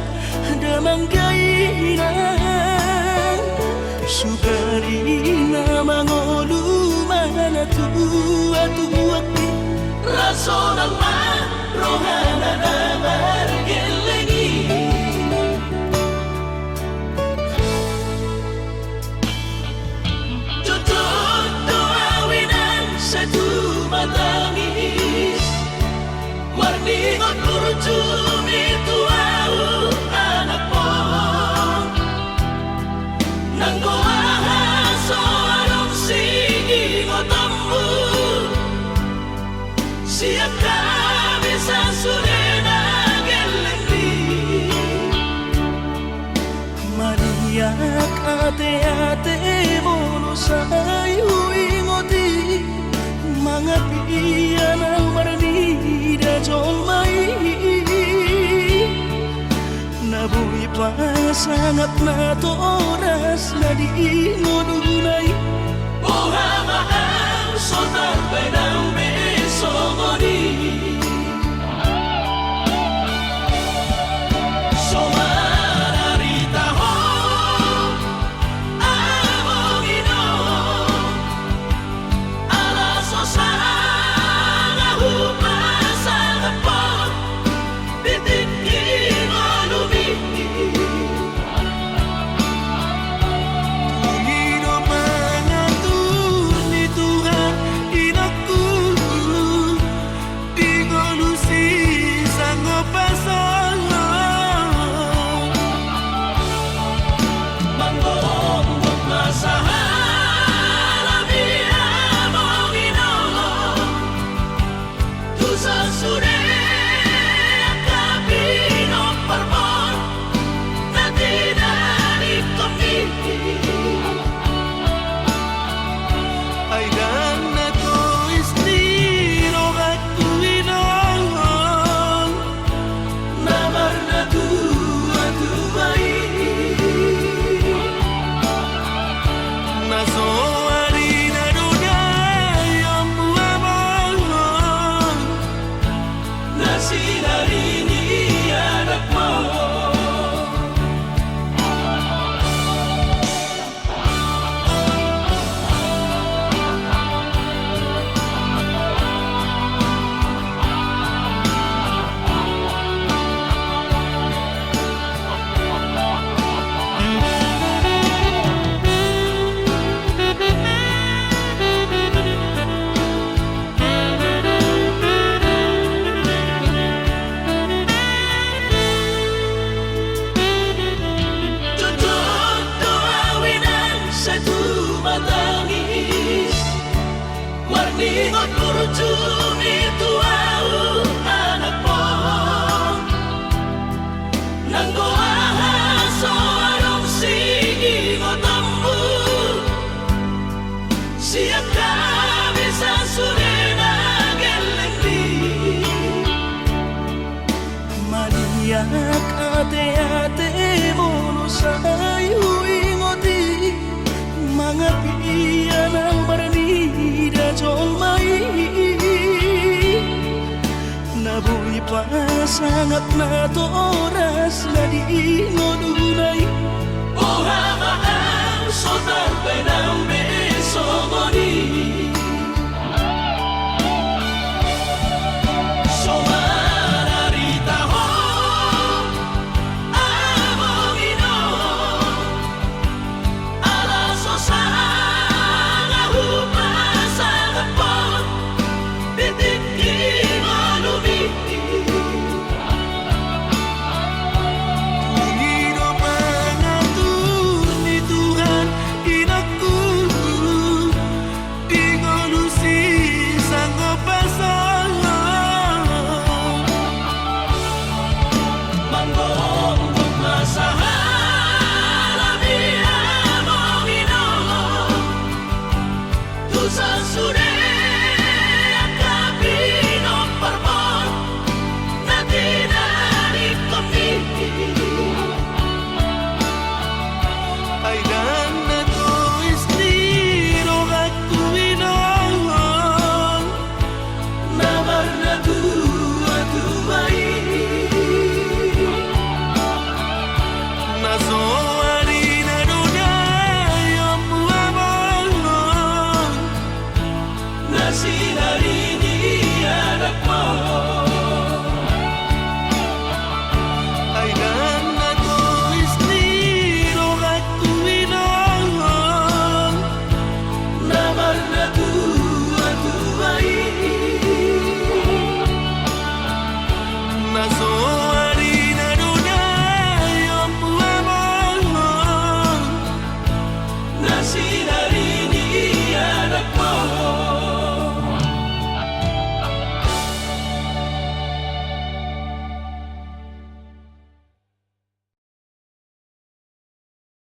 Speaker 2: damang kainan Sukarina mangolu mana tua-tua
Speaker 4: Raso ng rohana na margelengi Tutut doawinan sa tumatangis Warningot kurjumi tuau anak mo Nang goahan so anong sige ngotammu Siap kami sa surena gelengdi
Speaker 2: Mariak ate-ate mono say huingoti Mga piyan ang marnida jong may Nabuhi pa sangat na to oras na di ngununay
Speaker 4: Buha mahal so tarbay ng beso mo di So mararita ho among ino Alaso sa nga humasa nga po Bitin kinolumi
Speaker 1: Pangino mangatur ni Tuhan inaku Di ngolusi sanggup pasangan
Speaker 4: Manggong masahala biya mong ino Tu sa sure kapino parmon Na tinanip kami
Speaker 1: Ay dan ako istiro at kuinang
Speaker 4: Namar na tuwa-tuway
Speaker 1: Naso harina dunay ang buwabang
Speaker 4: Na sinarini anak mo Tutut doawinan sa tumatangis Warningot kurjumi tuau anak mo Nang goahan so anong sige ngotammu Siap kami sa surena gelengdi
Speaker 2: Mariak ate-ate mono say huingoti Mga piyan ang marnida jong may Nabuhi pa sangat na to oras na di ngununay
Speaker 4: Buha mahal so tarbay ng